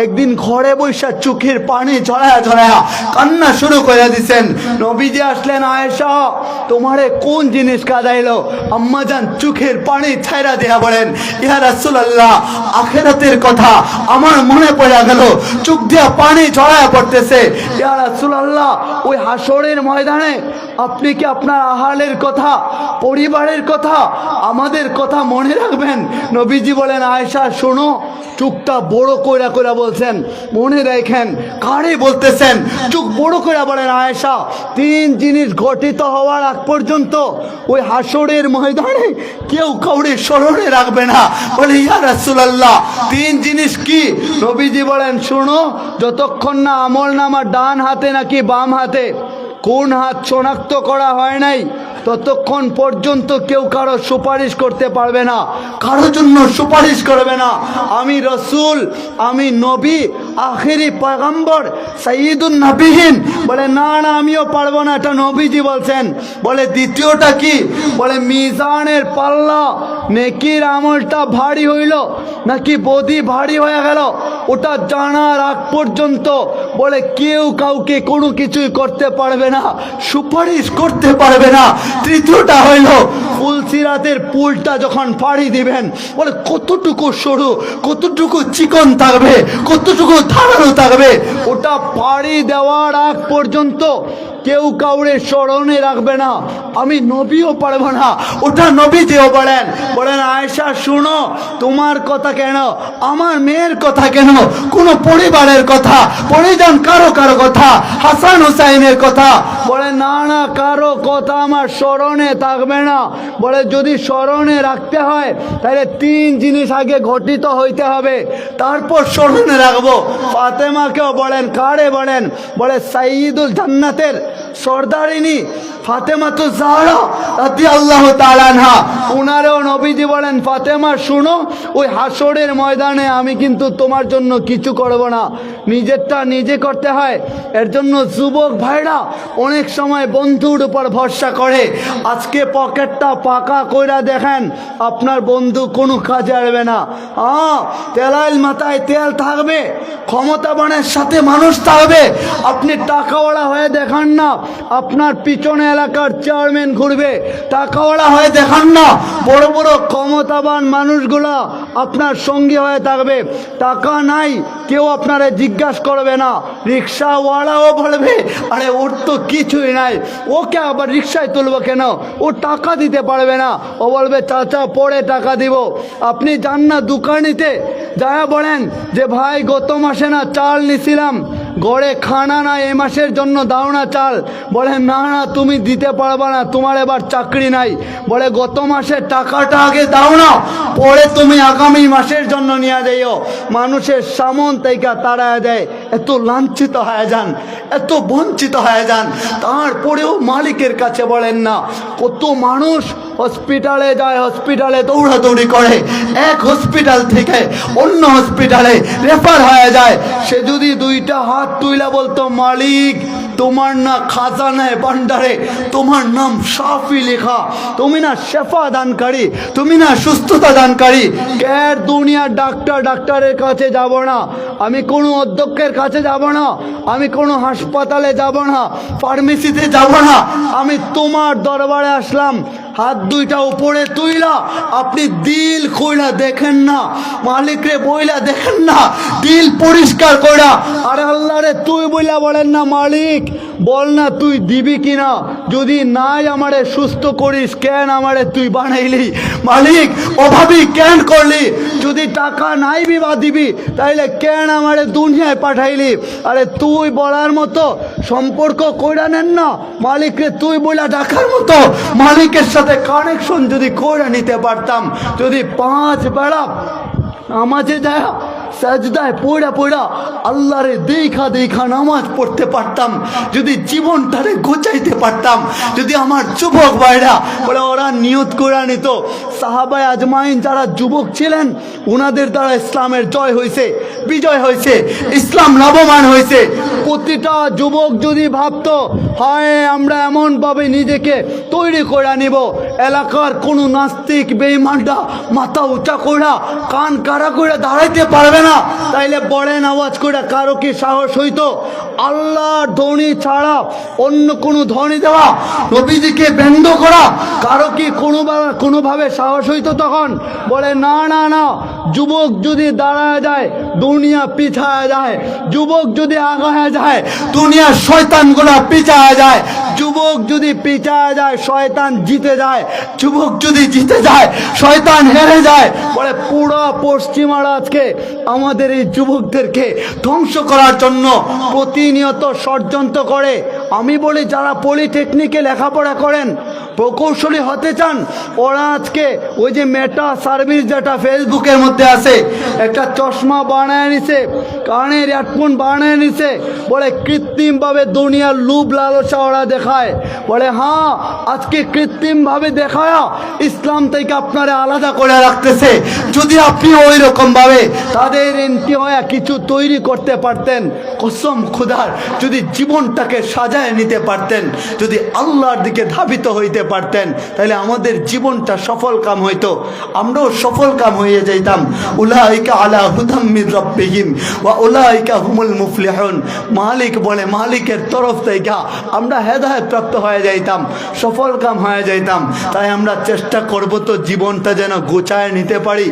একদিন ঘরে বসে চোখের পানি ঝরায়া ঝরায়া কান্না শুরু করে দিছেন। নবীজি আসলেন, আয়েশা তোমারে কোন জিনিস কাঁদাইলো? আম্মা জান চোখের পানি ছাইরা দিয়া বলেন, ইয়া রাসূলুল্লাহ, আখিরাতের কথা আমার মনে পড়ে গেল, চোখ দিয়া পানি ঝরায়া পড়তেছে। ইয়া রাসূলুল্লাহ, ওই হাসরের ময়দানে আপনি কি আপনার আহালের কথা, পরিবারের কথা, আমাদের কথা মনে রাখবেন? নবীজি বলেন, আয়েশা শোনো, চোখটা বড় কইরা কইরা বলছেন, মনে রাখেন। কারে বলতেছেন? চোখ বড় কইরা বলেন, আয়েশা তিন জিনিস ঘটিত হওয়ার আগ পর্যন্ত ওই হাসরের ময়দানে কেউ কাউরে স্মরণে রাখবে না। বলে, ইয়া রাসূলুল্লাহ, তিন জিনিস কি? নবীজি বলেন, শোনো, যতক্ষণ না আমলনামা ডান হাতে নাকি বাম হাতে, কোন হাত শনাক্ত করা হয় নাই, ততক্ষণ পর্যন্ত কেউ কারো সুপারিশ করতে পারবে না, কারোর জন্য সুপারিশ করবে না। আমি রসুল, আমি নবী, আখেরি পয়গম্বর, সাইয়্যিদুন নবীহীন। বলে, না না, আমিও পারবো না, এটা নবীজি বলছেন। বলে, দ্বিতীয়টা কি? বলে, মিজানের পাল্লা নেকির আমলটা ভারী হইল নাকি বদি ভারী হয়ে গেল, ওটা জানার আগ পর্যন্ত বলে কেউ কাউকে কোনো কিছুই করতে পারবে না, সুপারিশ করতে পারবে না। তৃতীয়টা হইল ফুলসিরাতের পুলটা যখন পাড়ি দিবেন, বলে কতটুকু সরু, কতটুকু চিকন থাকবে, কতটুকু ধারালো থাকবে, ওটা পাড়ি দেওয়ার আগ পর্যন্ত কেউ কাউরে স্মরণে রাখবে না। আমি নবীও পারবো না, ওটা নবীজিও বলেন। বলেন, আয়েশা শুনো, তোমার কথা কেন, আমার মেয়ের কথা কেন, কোন পরিবারের কথা, পরিজন কারো কারো কথা, হাসান হুসাইনের কথা, বলে না না, কারো কথা আমার স্মরণে থাকবে না। বলে, যদি স্মরণে রাখতে হয় তাহলে তিন জিনিস আগে ঘটিত হইতে হবে, তারপর স্মরণে রাখবো। ফাতেমাকেও বলেন, কারে বলেন? বলে, সাইয়্যিদুল জান্নাতের সর্দারিনী ফাতেমা তো জাহরা রাদিয়াল্লাহু তাআলা আনহা, উনারেও নবীজি বলেন, ফাতেমা শুনো, ওই হাসরের ময়দানে আমি কিন্তু তোমার জন্য কিছু করব না, নিজেরটা নিজে করতে হয়। এর জন্য যুবক ভাইরা অনেক সময় বন্ধুর উপর ভরসা করে। আজকে পকেটটা পাকা কইরা দেখেন, আপনার বন্ধু কোনো কাজে আসবে না। তেলাইল মাথায় তেল থাকবে, ক্ষমতাবানের সাথে মানুষ থাকবে, আপনি টাকাওয়ালা হয়ে দেখান না, আপনার পিছনে এলাকার চেয়ারম্যান ঘুরবে, টাকাওয়ালা হয়ে দেখান না, বড় বড় ক্ষমতাবান মানুষগুলা আপনার সঙ্গী হয়ে থাকবে। টাকা নাই, কেউ আপনারা জিজ্ঞাসা করবে না, রিক্সাওয়ালাও বলবে, আরে ওর তো কিছুই নাই, ওকে আবার রিক্সায় তুলবো কেন, ও টাকা দিতে পারবে না। ও বলবে, চাচা পরে টাকা দিব। আপনি যান না দোকানিতে, যা বলেন যে ভাই গত মাসে না চাল নিছিলাম, ঘরে খানা না, এ মাসের জন্য দাও না চাল। বলে, না না, তুমি দিতে পারবা না, তোমার এবার চাকরি নাই। বলে, গত মাসের টাকাটা আগে দাও না, পরে তুমি আগামী মাসের জন্য নিয়ে যাইও। মানুষের সামন থেকে তাড়ায় দেয়, এত লাঞ্ছিত হয়ে যান, এত বঞ্চিত হয়ে যান, তারপরেও মালিকের কাছে বলেন না। কত মানুষ হসপিটালে যায়, হসপিটালে দৌড়াদৌড়ি করে, এক হসপিটাল থেকে অন্য হসপিটালে রেফার হয়ে যায়। সে যদি দুইটা হাত তুইলা বলতো, মালিক তোমার না খাজানায় ভান্ডারে তোমার নাম শাফি লেখা, তুমি না শেফা দানকারী, তুমি না সুস্থতা দানকারী, কের দুনিয়ার ডাক্তারের কাছে যাব না, আমি কোনো অধ্যক্ষের কাছে যাব না, আমি কোনো হাসপাতালে যাব না, ফার্মেসিতে যাব না, আমি তোমার দরবারে আসলাম। হাত দুইটা উপরে তুইলা আপনি দিল কইলা দেখেন না, মালিকরে বইলা দেখেন না, দিল পরিষ্কার কইরা, আরে আল্লাহ রে তুই বইলা বলেন না, মালিক বল না তুই দিবি কিনা, যদি নাই আমারে সুস্থ করিস, কেন আমারে তুই বানাইলি, মালিক অভাবী কেন করলি, যদি টাকা নাই বিবা দিবি তাইলে কেন আমারে দুনিয়ায় পাঠাইলি। আরে তুই বলার মতো সম্পর্ক কইরা নেন না, মালিকরে তুই বইলা ডাকার মতো মালিকের সাথে কানেকশন যদি করে নিতে পারতাম, যদি 5 বেলা নামাজে যায় সাজদায় পড়া পড়া আল্লাহরে দেখা দেখা নামাজ পড়তে পারতাম, যদি জীবনটারে গোছাইতে পারতাম, যদি আমার যুবক ভাইরা বলে ওরা নিয়ত করে নিত। সাহাবায়ে আজমাইন যারা যুবক ছিলেন ওনাদের দ্বারা ইসলামের জয় হয়েছে, বিজয় হয়েছে, ইসলাম লাভবান হয়েছে। প্রতিটা যুবক যদি ভাবতো হয় আমরা এমনভাবে নিজেকে তৈরি করে নিব, এলাকার কোনো নাস্তিক বেঈমানরা মাথা উঁচা করে কান কারা করে দাঁড়াইতে পারবে না, তাইলে বড়েন আওয়াজ করে কারো কি সাহস হইতো আল্লাহর ধ্বনি ছাড়া অন্য কোনো ধ্বনি দেওয়া, নবীজিকে ব্যঙ্গ করা? কারো কি কোনোভাবে সাহস হইতো তখন? বলে না না না, যুবক যদি দাঁড়ায় যায় দুনিয়া পিছায় যায়, যুবক যদি আগায় যায় দুনিয়ার শয়তানগুলা পিছায় যায়, যুবক যদি পিছায় যায় শয়তান জিতে যায়, যুবক যদি জিতে যায় শয়তান হেরে যায়। বলে পুরো পশ্চিমারা আজকে আমাদের এই যুবকদেরকে ধ্বংস করার জন্য প্রতিনিয়ত ষড়যন্ত্র করে। আমি বলি যারা পলিটেকনিকে লেখাপড়া করেন, প্রকৌশলী হতে চান, ওরা আজকে ওই যে মেটা সার্ভিস যেটা ফেসবুকের মধ্যে আছে, একটা চশমা বানায় নিছে, কানের হেডফোন বানায় নিছে, বলে কৃত্রিমভাবে দুনিয়ার লুভ লালসা ওরা দেখায়। বলে হ্যাঁ, আজকে কৃত্রিমভাবে দেখায় ইসলাম থেকে আপনারা আলাদা করে রাখতেছে। যদি আপনি ওই রকম ভাবে তাদের এন্টি হয়ে কিছু তৈরি করতে পারতেন, কসম খুদার, যদি জীবনটাকে সাজায় নিতে পারতেন, যদি আল্লাহর দিকে ধাবিত হইতে পারতেন, তাহলে আমাদের জীবনটা সফল কাম হইতো, আমরাও সফল কাম হয়ে যাইতাম। উলাইকা আলা হুদাম মির রাব্বিহিম ওয়া উলাইকা হুমুল মুফলিহুন। মালিক বলে মালিকের তরফ থেকে আমরা হেদায়েত প্রাপ্ত হয়ে যাইতাম, সফল কাম হয়ে যাইতাম। তাই আমরা চেষ্টা করব তো জীবনটা যেন গোছায় নিতে পারি,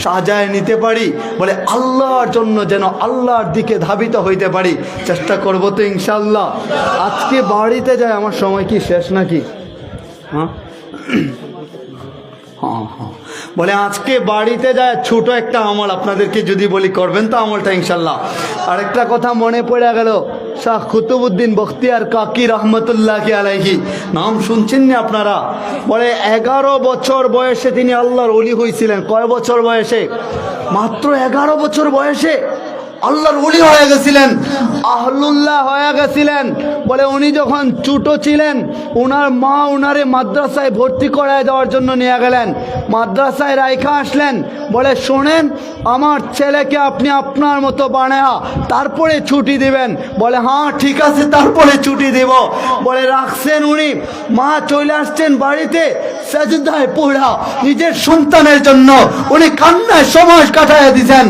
সাজায় নিতে পারি, বলে আল্লাহর জন্য যেন আল্লাহর দিকে ধাবিত হইতে পারি। চেষ্টা করব তো ইনশাআল্লাহ। আজকে বাড়িতে যায়, আমার সময় কি শেষ নাকি? হ্যাঁ হ্যাঁ হ্যাঁ, বলে আজকে বাড়িতে যায় ছোট একটা আমল আপনাদেরকে যদি বলি করবেন তো আমলটা ইনশাল্লাহ। আরেকটা কথা মনে পড়ে গেল, শাহ কুতুবউদ্দিন বখতিয়ার কাকি রহমতুল্লাহ আলাইহি, নাম শুনছেন না আপনারা? বলে 11 বছর বয়সে তিনি আল্লাহর ওলি হয়েছিলেন। কয় বছর বয়সে? মাত্র 11 বছর বয়সে আল্লাহর ওলি হয়ে গেছিলেন, আহলুল্লাহ হয়ে গেছিলেন। বলে উনি যখন ছোট ছিলেন ওনার মা ওনারে মাদ্রাসায় ভর্তি করায় দেওয়ার জন্য নিয়ে গেলেন, মাদ্রাসায় রাইখা আসলেন। বলে শোনেন, আমার ছেলেকে আপনি আপনার মতো বানায়া তারপরে ছুটি দিবেন। বলে হ্যাঁ ঠিক আছে, তারপরে ছুটি দেব। বলে রাখছেন উনি, মা চলে আসছেন বাড়িতে, সেজদায় পড়া নিজের সন্তানের জন্য উনি কান্নায় সময় কাটায় দিয়েছেন।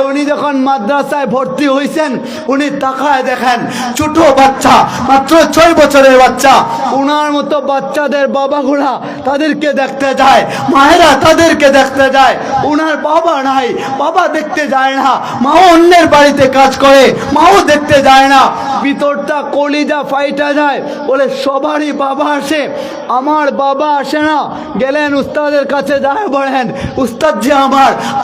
উনি যখন মাদ্রাসায় ভর্তি হয়েছেন উনি তাকায় দেখেন ছোট বাচ্চা, মাত্র 6 বছরের বাচ্চা, উনার মতো বাচ্চাদের বাবাগুলা তাদেরকে দেখতে যায়, মায়েরা তাদেরকে দেখতে যায়। উনার বাবা নাই, বাবা দেখতে যায় না, মাও অন্যের বাড়িতে কাজ করে, মাও দেখতে যায় না। ভিতরটা কলিজা ফাইটা যায়। বলে সবারই বাবা আসে, আমার বাবা আসে না। গেলেন উস্তাদের কাছে, যায় বলেন উস্তাদ জি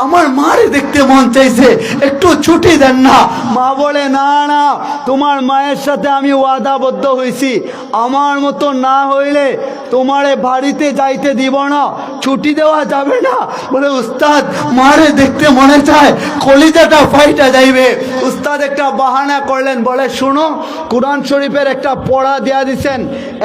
আমার মারে দেখতে মন চাইছে, একটু ছুটি দেন না। মা বলে না না, তোমার মায়ের সাথে আমি ওয়াদাবদ্ধ হয়েছি, আমার মতো না হইলে তোমারে বাড়িতে যাইতে দিব না, ছুটি দেওয়া যাবে না। বলে উস্তাদ মারে দেখতে মনে চায়, কলিজাটা ফাইটা যাইবে। উস্তাদ একটা বাহানা করলেন, বলে শুনো, কুরআন শরীফের একটা পড়া দেয়া দিছেন,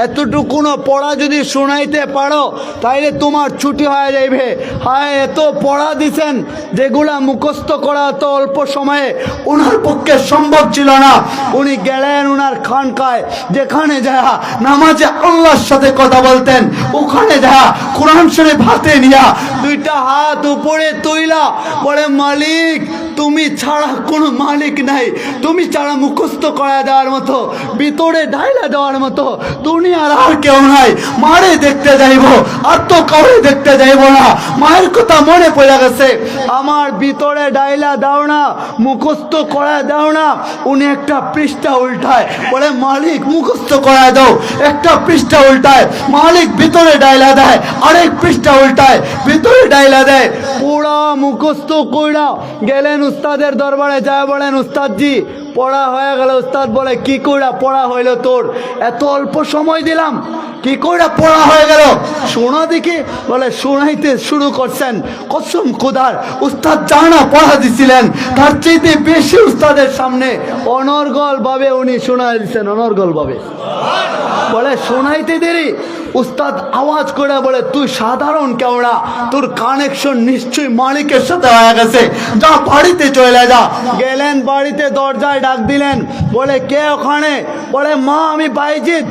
এতটুকুনো পড়া যদি শোনাইতে পারো তাইলে তোমার ছুটি হয়ে যাইবে। হায়, এত পড়া দিছেন যেগুলা মুখস্থ করা তো অল্প সময়ে ওনার পক্ষে সম্ভব ছিল না। উনি গেলেন ওনার খানকায়, যেখানে যা নামাজে আল্লাহর সাথে কথা বলতেন, ওখানে যা কোরআন শরীফ হাতে নিয়া 2টা হাত উপরে তুইলা বলে মালিক তুমি ছাড়া কোনো মালিক নাই, তুমি ছাড়া মুখস্থ করা দেওয়ার মতো, ভিতরে ঢাইলা দেওয়ার মতো দুনিয়ার আর কেউ নাই। মারে দেখতে যাইব, আর তো কাউরে দেখতে যাইব না। মায়ের কথা মনে পড়ে গেছে, আমার ভিতরে ডাইলা দাও না, মুখস্থ করা দাও না। উনি একটা পৃষ্ঠা উল্টায়, বলে মালিক মুখস্থ করা দাও। একটা পৃষ্ঠা উল্টায়, মালিক ভিতরে ডাইলা দেয়, আরেক পৃষ্ঠা উল্টায়, ভিতরে ডাইলা দেয়। পুরা মুখস্থ কইরা গেলেন উস্তাদের দরবারে, যায় বলেন উস্তাদ জি পড়া হয়ে গেল। উস্তাদ বলে কি করে পড়া হইলো তোর, এত অল্প সময় দিলাম কি করে পড়া হয়ে গেল, শোনা দেখি। বলে শোনাইতে শুরু করছেন, কসম খোদার উস্তাদ জানা পড়া দিছিলেন তার চাইতে বেশি উস্তাদের সামনে অনর্গল ভাবে উনি শোনাই দিচ্ছেন, অনর্গল ভাবে। বলে শোনাইতে দেরি, উস্তাদ আওয়াজ করে বলে তুই সাধারণ কেওড়া, তোর কানেকশন নিশ্চয়ই মালিকের সাথে হয়ে গেছে, যা বাড়িতে চলে যা। গেলেন বাড়িতে, দরজায় ডাক দিলেন, বলে কে ওখানে? বলে মা আমি বাইজিদ।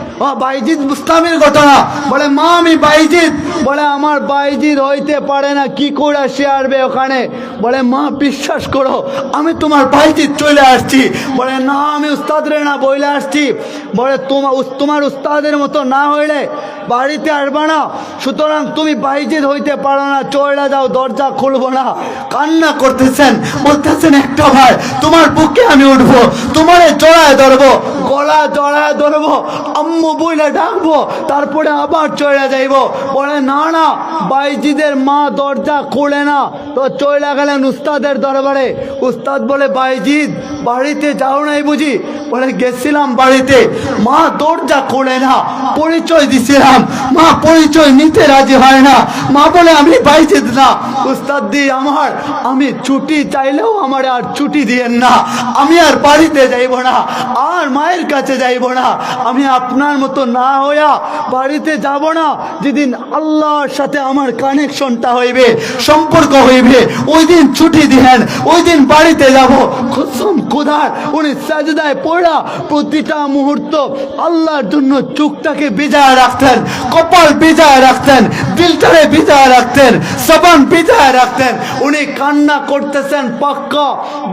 বাইজিদ বুস্তামির ঘটনা। বলে মা আমি বাইজিদ। বলে আমার বাইজিদ হইতে পারে না, কি করে সে আসবে ওখানে? বলে মা বিশ্বাস করো আমি তোমার বাইজিদ চলে আসছি। বলে না আমি উস্তাদ রে না বইলে আসছি। বলে তোমার উস্তাদের মতো না হইলে বাড়িতে আসবা না, সুতরাং তুমি বাইজিদ হইতে পারো না, চলে যাও, দরজা খুলবো না। কান্না করতেছেন, বলতেছেন একটা ভাই তোমার বুকে আমি উঠবো, তোমারে জড়ায় ধরবো, গলা জড়ায় ধরবো, আম্মু বইলে ডাকবো, তারপরে আবার চলে যাইব। বলে না না, বাইজিদের মা দরজা খুলে না। তো চলে গেলেন উস্তাদের দরবারে। উস্তাদ বলে বাইজিদ বাড়িতে যাও নাই বুঝি? বলে গেছিলাম বাড়িতে, মা দরজা খুলে না, পরিচয় দিছিলাম, মা পরিচয় নিতে রাজি হয় না। মা বলে আমি বাইজিদ না। উস্তাদ দি আমার, আমি ছুটি চাইলেও আমার আর ছুটি দিয়েন না, আমি আর বাড়িতে যাইব না, আর মায়ের কাছে যাইব না, আমি আপনার মতো না হইয়া বাড়িতে যাব না। যেদিন আল্লাহর সাথে আমার কানেকশনটা হইবে, সম্পর্ক হইবে, ওই দিন ছুটি দিবেন, ওই দিন বাড়িতে যাব। কসম খোদার উনি সাজদায় পড়া প্রতিটা মুহূর্ত আল্লাহর জন্য চোখটাকে ভিজায় রাখতেন, কপাল ভিজায় রাখতেন, দিলটারে ভিজায় রাখতেন, জবান ভিজায় রাখতেন। উনি কান্না করতেছেন পাক্কা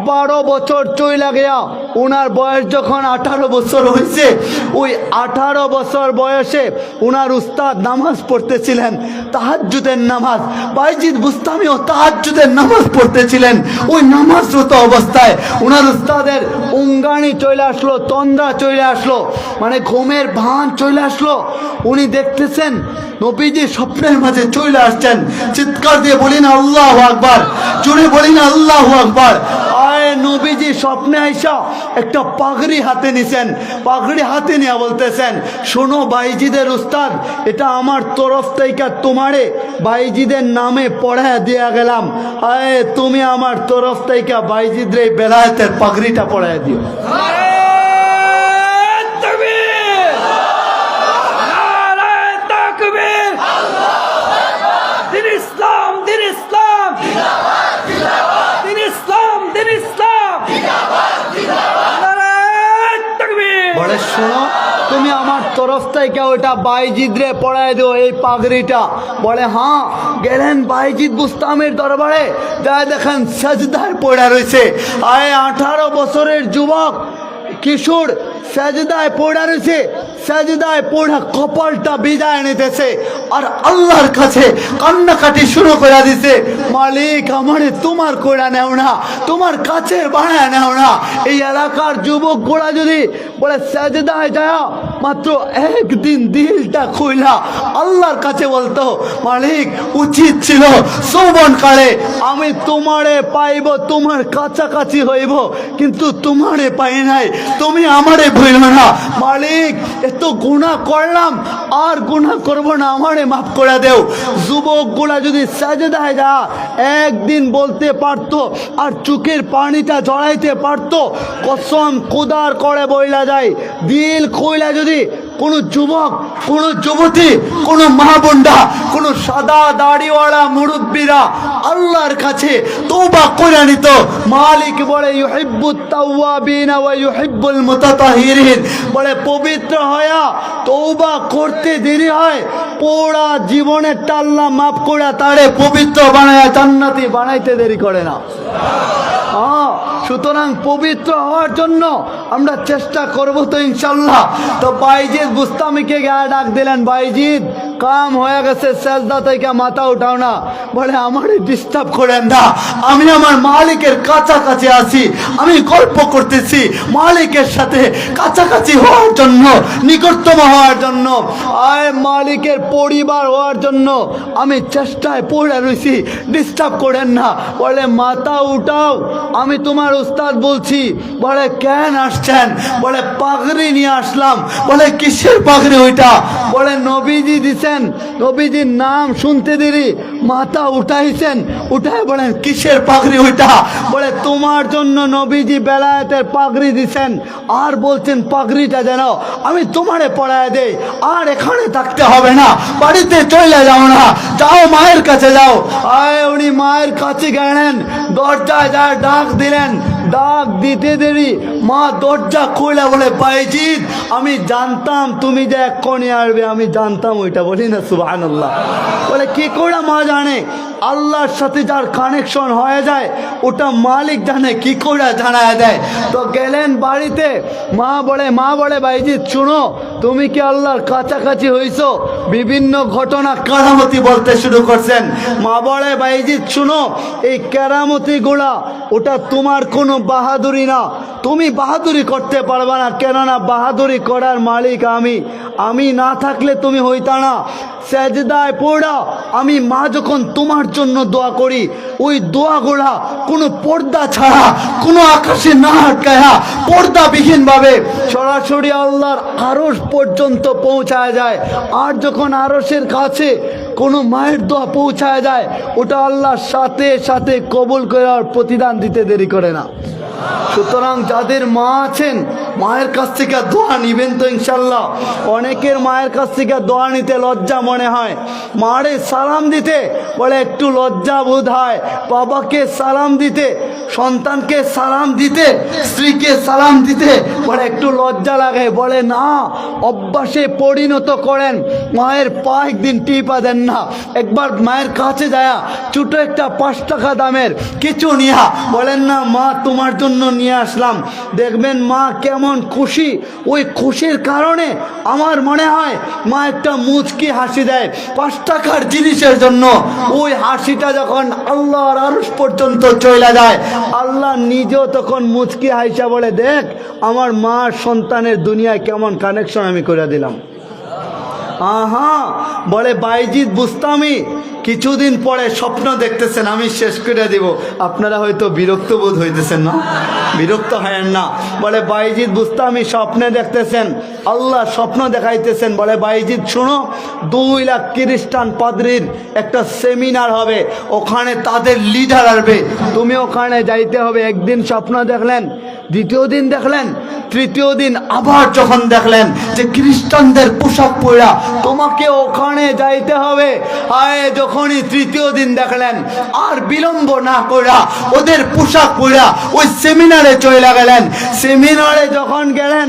12 বছর চইলা গিয়া। উনার বয়স যখন 18 বছর হয়েছে, ওই 18 বছর বয়সে উনার উস্তাদ নামাজ পড়তেছিলেন, তাহাজ্জুদের নামাজ। বাইজিদ বুস্তামিও তাহাজ্জুদের নামাজ পড়তেছিলেন। ওই নামাজরত অবস্থায় উনার উস্তাদের উঙ্গানি চলে আসলো, তন্দ্রা চলে আসলো, মানে ঘুমের ভান চলে আসলো। উনি দেখতেছেন নবীজি স্বপ্নের মাঝে চলে আসছেন। চিৎকার দিয়ে বলি না আল্লাহু আকবার, জোরে বলি না আল্লাহু আকবার। আয় নবীজি স্বপ্নে আইসা একটা পাগড়ি হাতে নিছেন, পাগড়ি হাতে নিয়ে বলতেছেন শোনো বাইজিদের উস্তাদ, এটা আমার তরফ থেকে তোমারে বাইজিদের নামে পড়ায় দিয়া গেলাম, আয় তুমি আমার তরফ থেকে বাইজিদের বেলায়েতের পাগড়িটা পড়ায় দিও। বলে শোনো তুমি আমার তরফ থেকে ওইটা বাইজিদরে পড়ায় দিও এই পাগড়িটা। বলে হ্যাঁ। গেলেন বাইজিদ বুস্তামের দরবারে, যাই দেখেন সাজদায় পড়া রয়েছে। আয় 18 বছরের যুবক কিশোর সাজদায় পড়া রয়েছে, সাজদায় পড়া কপালটা বিদায় নিতেছে আর আল্লাহর কাছে কান্নাকাটি শুরু করে দিছে, মালিক আমারে তোমার কোড়া নেও না, তোমার কাছে বানায় নেও না। এই এলাকার যুবক গোড়া যদি বলে সাজদায় যায় মাত্র একদিন দিলটা খুইলা আল্লাহর কাছে বলতো, মালিক উচিত ছিল যৌবন কালে আমি তোমারে পাইব, তোমার কাছাকাছি হইব, কিন্তু তোমারে পাই নাই, তুমি আমারে ভুল না। মালিক এত গুনাহ করলাম, আর গুনাহ করব না, আমারে মাফ করে দেও। যুবক গুলা যদি সাজদায় যা একদিন বলতে পারতো আর চোখের পানিটা জড়াইতে পারতো, কসম খোদার করে বইলা যায়, দিল কইলা যদি কোনো যুবক, কোনো যুবতী, কোনো মা বোনরা, কোনো সাদা দাড়িওয়ালা মুরব্বীরা আল্লাহর কাছে তওবা করে নিত, মালিক বলে ইউহিব্বুত তাওয়াবিনা ওয়া ইউহিব্বুল মুতাতাহিরিন, বলে পবিত্র হয়া তওবা করতে দেরি হয়, পুরা জীবনের আল্লাহ মাফ করে তারে পবিত্র বানায়া জান্নাতি বানাইতে দেরি করে না। সুতরাং পবিত্র হওয়ার জন্য আমরা চেষ্টা করব তো ইনশাল্লাহ। তো বাইজিদ বুস্তামিকে গায়ে ডাক দিলেন, বাইজিদ কাম হয়ে গেছে, সেজদা থেকে মাথা উঠাও না। বলে আমারে ডিস্টার্ব করেন না, আমি আমার মালিকের কাছাকাছি আছি, আমি গল্প করতেছি মালিকের সাথে কাছাকাছি হওয়ার জন্য, নিকটতম হওয়ার জন্য, আয় মালিকের পরিবার হওয়ার জন্য আমি চেষ্টায় পড়ে রয়েছি, ডিস্টার্ব করেন না। বলে মাথা উঠাও, আমি তোমার উস্তাদ বলছি। বলে কেন আসছেন? বলে পাগড়ি নিয়ে আসলাম। বলে কিসের পাগড়ি ওইটা? বলে নবীজি দিছেন, নবীজির নাম শুনতে দেরি মাথা উঠাইছেন, উঠায় বলেন কিসের পাগড়ি ওইটা? বলে তোমার জন্য নবীজি বেলায়েতের পাগড়ি দিছেন, আর বলছেন পাগড়িটা যেন আমি তোমারে পড়ায় দেই, আর এখানে থাকতে হবে না, বাড়িতে চলে যাও না, যাও মায়ের কাছে যাও। আয় উনি মায়ের কাছে গেলেন, দরজায় যায় ডাক দিলেন, ডাক দিতে দেরি মা দরজা খুলে বলে বাইজিৎ আমি জানতাম তুমি যে এক্ষুনি আসবে, আমি জানতাম ওইটা। বলি না সুবহানাল্লাহ। বলে কি করে মা জানে? আল্লাহর সাথে যার কানেকশন হয়ে যায় ওটা মালিক জানে, কি করে জানায় দেয়। তো গেলেন বাড়িতে, মা বলে বাইজিৎ শুনো, তুমি কি আল্লাহর কাছাকাছি হইছো? বিভিন্ন ঘটনা কারামতি বলতে শুরু করছেন। মা বলে বাইজিৎ শুনো, এই কেরামতি গুলা ওটা তোমার কোনো বাহাদুরি না, তুমি বাহাদুরি করতে পারবে না, কেননা বাহাদুরি করার মালিক আমি না থাকলে তুমি হইতা না। সেজদায় পড়া আমি মা যখন তোমার জন্য দোয়া করি, ওই দোয়াগুলা কোনো পর্দা ছাড়া, কোনো আকাশে না আটকায়া পর্দাবিহীন ভাবে সরাসরি আল্লাহর আরশ পর্যন্ত পৌঁছায় যায়। আর যখন আরশের কাছে কোনো মায়ের দোয়া পৌঁছায় যায়, ওটা আল্লাহর সাথে সাথে কবুল করার প্রতিদান দিতে দেরি করে না। সুতরাং যাদের মা আছেন, মায়ের কাছ থেকে দোয়া নিবেন তো ইনশাল্লাহ। অনেকের মায়ের কাছ থেকে দোয়া নিতে লজ্জা মনে হয়, মারে সালাম দিতে বলে একটু লজ্জা বোধ হয়, বাবাকে সালাম দিতে, সন্তানকে সালাম দিতে, স্ত্রীকে সালাম দিতে বলে একটু লজ্জা লাগে। বলে না, অভ্যাসে পরিণত করেন, মায়ের পা একদিন টিপা দেন না, একবার মায়ের কাছে যায় ছোট একটা 5 টাকা দামের কিছু নিয়া বলেন না মা তোমার জন্য নিয়ে আসলাম, দেখবেন মা কেমন খুশি। ওই খুশির কারণে আমার মনে হয় মা একটা মুচকি হাসি দেয় 5 টাকার জিনিসের জন্য। ওই হাসিটা যখন আল্লাহর আরশ পর্যন্ত চলে যায়, আল্লাহ নিজেও তখন মুচকি হাসা বলে দেখ আমার মা সন্তানের দুনিয়ায় কেমন কানেকশন আমি করে দিলাম। আহা বলে বাইজিৎ বুঝতামই, কিছুদিন পরে স্বপ্ন দেখতেছেন আমি শেষ করে দিব। আপনারা হয়তো বিরক্ত বোধ হইতেছেন না? বিরক্ত হয় না। বলে বাইজিৎ বুঝতামই স্বপ্নে দেখতেছেন, আল্লাহ স্বপ্ন দেখাইতেছেন। বলে বাইজিৎ শুনো, 2 লাখ খ্রিস্টান পাদ্রির একটা সেমিনার হবে, ওখানে তাদের লিডার আসবে, তুমি ওখানে যাইতে হবে। একদিন স্বপ্ন দেখলেন, দ্বিতীয় দিন দেখলেন, তৃতীয় দিন আবার যখন দেখলেন যে খ্রিস্টানদের পোশাক পরা তোমাকে ওখানে যাইতে হবে, আয় যখনই তৃতীয় দিন দেখলেন, আর বিলম্ব না করা ওদের পোশাক পরা ওই সেমিনারে চলে গেলেন। সেমিনারে যখন গেলেন,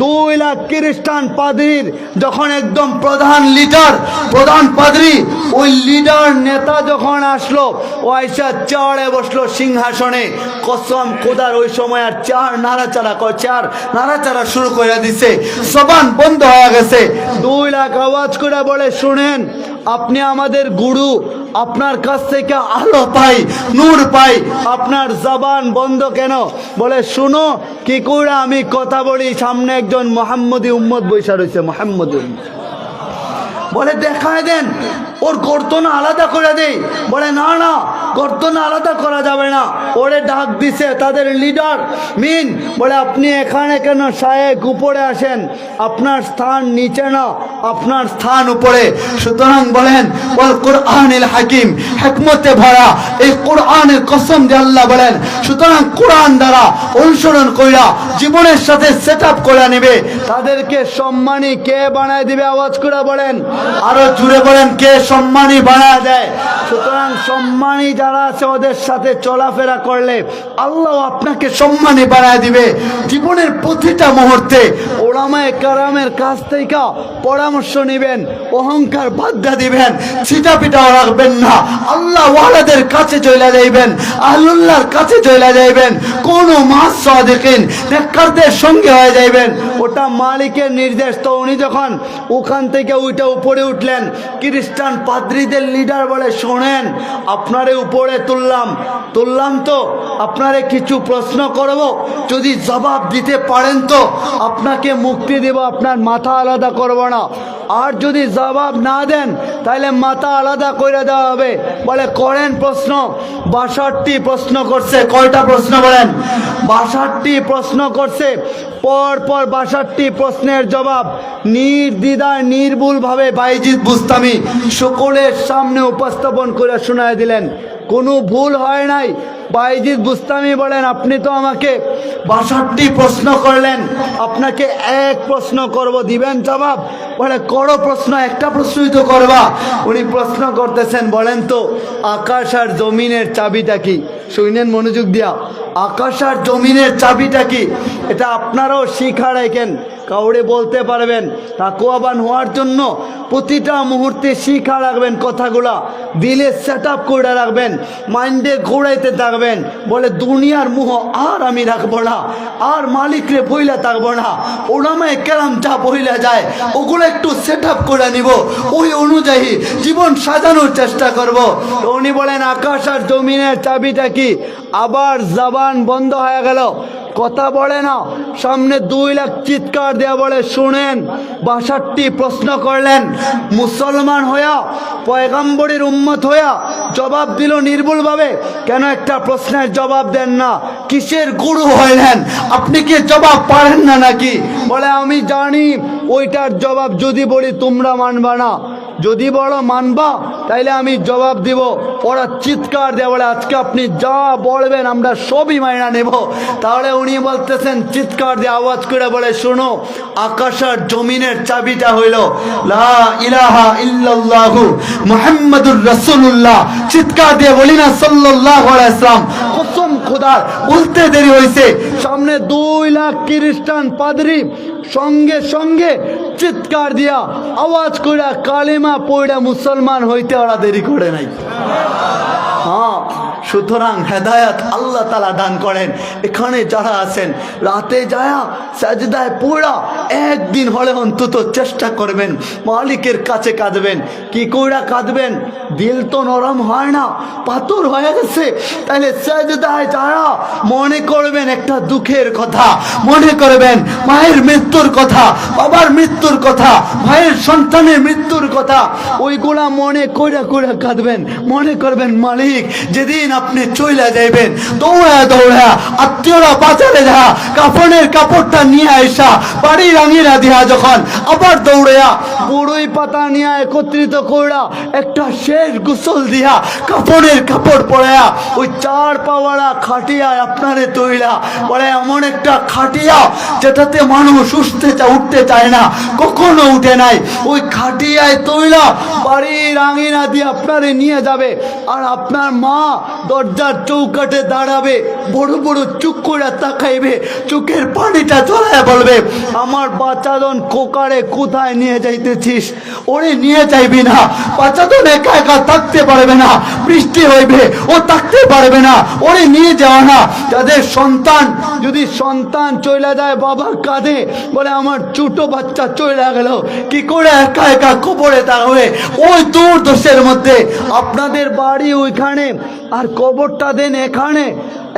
2 লাখ খ্রিস্টান পাদ্রীর যখন একদম প্রধান লিডার, প্রধান পাদ্রী, ওই লিডার নেতা যখন আসলো, ও আইসা চেয়ারে বসলো সিংহাসনে। কসম খোদার ওই সময় আর চার নাড়াচাড়া শুরু করে দিছে, জবান বন্ধ হয়ে গেছে। 2 লাখ আওয়াজ করে বলে শুনেন, আপনি আমাদের গুরু, আপনার কাছ থেকে আলো পাই, নূর পাই, আপনার জবান বন্ধ কেন? বলে শুনো কি করে আমি কথা বলি, সামনে একজন মুহাম্মদী উম্মত বৈশা রয়েছে, মুহাম্মদী উম্মত। বলে দেখায় দেন, ওর গর্দন আলাদা করে দেই। বলে না না, গর্দন আলাদা করা যাবে না। ওরে ডাক দিছে তাদের লিডার মিন, বলে আপনি এখানে কেন শায়েক, উপরে আসেন, আপনার স্থান নিচে না, আপনার স্থান উপরে। সুতরাং বলেন ওয়াল কুরআনিল হাকিম, হিকমতে ভরা এই কোরআনের কসম দিয়ে আল্লাহ বলেন, সুতরাং কোরআন দ্বারা অনুসরণ কইরা জীবনের সাথে সেটআপ করে নেবে, তাদেরকে সম্মানী কে বানায় দিবে? আওয়াজ করে বলেন, আরো জুড়ে বলেন, কে সম্মানী বানায় দেয়? সুতরাং সম্মানী যারা আছে ওদের সাথে চলাফেরা করলে আল্লাহ আপনাকে সম্মানী বাড়ায় দিবে জীবনের প্রতিটা মুহূর্তে। ওলামায়ে কেরামের কাছ থেকে পরামর্শ নেবেন, অহংকার বাদ্যা দিবেন, ছিটা পিটাও রাখবেন না। আল্লাহ ওয়ালাদের কাছে চলে যাইবেন, আল্লাহর কাছে চলে যাইবেন, কোন মাস সাদিকিন নেককারদের সঙ্গে হয়ে যাইবেন। ওটা মালিকের নির্দেশ। তো উনি যখন ওখান থেকে ওইটা উপরে উঠলেন, খ্রিস্টান পাদ্রীদের লিডার বলে, শোনেন আপনারে উপরে তুললাম তো আপনারে কিছু প্রশ্ন করব, যদি জবাব দিতে পারেন তো আপনাকে মুক্তি দেব, আপনার মাথা আলাদা করব না। আর যদি জবাব না দেন তাহলে মাথা আলাদা করে দেওয়া হবে। বলে করেন প্রশ্ন। 62টি প্রশ্ন করছে। কয়টা প্রশ্ন বলেন? 62টি প্রশ্ন করছে। পর 62টি প্রশ্নের জবাব নির্দ্বিধায় নির্ভুলভাবে বাইজিদ বুস্তামি সকলের সামনে উপস্থাপন করে শোনায় দিলেন। কোনো ভুল হয় নাই। বাইজিদ বুস্তামি বলেন, আপনি তো আমাকে 62টি প্রশ্ন করলেন, আপনাকে এক প্রশ্ন করব, দিবেন জবাব? বলে করো প্রশ্ন, একটা প্রশ্নই তো করবা। উনি প্রশ্ন করতেছেন, বলেন তো আকাশ আর জমিনের চাবিটা কি? শুনেন মনোযোগ দিয়া, আকাশ আর জমিনের চাবিটা কি? এটা আপনারাও শিখা রাখেন, কাউরে বলতে পারবেন। তাকওয়াবান হওয়ার জন্য প্রতিটা মুহূর্তে শিখা রাখবেন, কথাগুলা দিলে সেট আপ করে রাখবেন, মাইন্ডে ঘোরাইতে থাকবেন। বলে দুনিয়ার মোহ আর আমি রাখবো না, আর মালিকরে বইলা থাকবো না। ওলামায়ে কেরাম যা বইলা যায় ওগুলো একটু সেট আপ করে নিব, ওই অনুযায়ী জীবন সাজানোর চেষ্টা করব। তো উনি বলেন আকাশ আর জমিনের চাবিটা কি? আবার জবান বন্ধ হয়ে গেল, কথা বলে না। সামনে 2 লাখ চিৎকার দেয়া বলে, শুনেন 62টি প্রশ্ন করলেন, মুসলমান হইয়া পয়গম্বরের উম্মত হইয়া জবাব দিল নির্ভুলভাবে, কেন একটা প্রশ্নের জবাব দেন না? কিসের গুরু হইলেন আপনি? কি জবাব পারেন না নাকি? বলে আমি জানি ওইটার জবাব যদি বলি তোমরা মানবা না, যদি বড় মানবা তাইলে আমি জবাব দিব। ওরা চিৎকার দেয়া বলে, আজকে আপনি যা বলবেন আমরা সবই মাইনা নেব। তাহলে উনি বলতেছেন, চিৎকার দিয়ে আওয়াজ করে বলে, শোনো আকাশ আর জমিনের চাবিটা হইল লা ইলাহা ইল্লাল্লাহু মুহাম্মাদুর রাসূলুল্লাহ। চিৎকার দিয়ে বলি না সাল্লাল্লাহু আলাইহি ওয়াসাল্লাম। কসম খোদার বলতে দেরি হইছে, সামনে 2 লাখ খ্রিস্টান পাদ্রী সঙ্গে সঙ্গে চিৎকার দিয়া আওয়াজ করে কালেমা পড়া মুসলমান হইতে ওরা দেরি করে নাই। হ্যাঁ, সুতরাং হেদায়াত আল্লাহ তাআলা দান করেন। এখানে যারা আছেন রাতে যায়া সাজদায় পড়া একদিন হলে অন্তত চেষ্টা করবেন, মালিকের কাছে কাঁদবেন। কি কইরা কাঁদবেন? দিল তো নরম হয় না, পাথর হয়ে গেছে। তাহলে সাজদায় যারা মনে করবেন একটা দুঃখের কথা, মনে করবেন মায়ের মৃত্যুর কথা, বাবার মৃত্যুর কথা, ভাইয়ের সন্তানের মৃত্যুর কথা, ওইগুলা মনে কইরা কইরা কাঁদবেন। মনে করবেন মালিক যেদিন আপনি চইলা যাইবেন, দৌড়া দৌড়া আত্মীয়রা বাজারে যা কাফনের কাপড়টা নিয়ে আইসা বাড়ি রাঙিরা দিয়া যখন আবার দৌড়া বড়ই পাতা নিয়ে একত্রিত কইরা একটা শেষ গোসল দিয়া কাফনের কাপড় পরায়া ওই 4 পাওয়ারা খাটিয়ায় আপনারে তৈলা বলে, এমন একটা খাটিয়া যেটাতে মানুষ উঠতে চায় না, কখনো উঠে নাই। ওই খাটিয়ায় তৈলা বাড়ির আঙিনা দিয়ে আপনারে নিয়ে যাবে, আর আপনার মা দরজার চৌকাটে দাঁড়াবে, বড় বড় চুপ করে তাকাইবে, চোখের পানিটা চড়ায় বলবে, আমার বাচ্চাদন কোকারে কোথায় নিয়ে যাইতেছিস? ওরে নিয়ে যাইবি না, বাচ্চাদন একা একা থাকতে পারবে না, বৃষ্টি হইবে ও থাকতে পারবে না, ওরে নিয়ে যাওয়া না। যাদের সন্তান, যদি সন্তান চলে যায় বাবার কাঁধে, বলে আমার ছোট বাচ্চা চলে গেল, কি করে একা একা কবরে থাকবে? ওই দূর দেশের মধ্যে আপনাদের বাড়ি ওইখানে আর কবরটা দেন এখানে,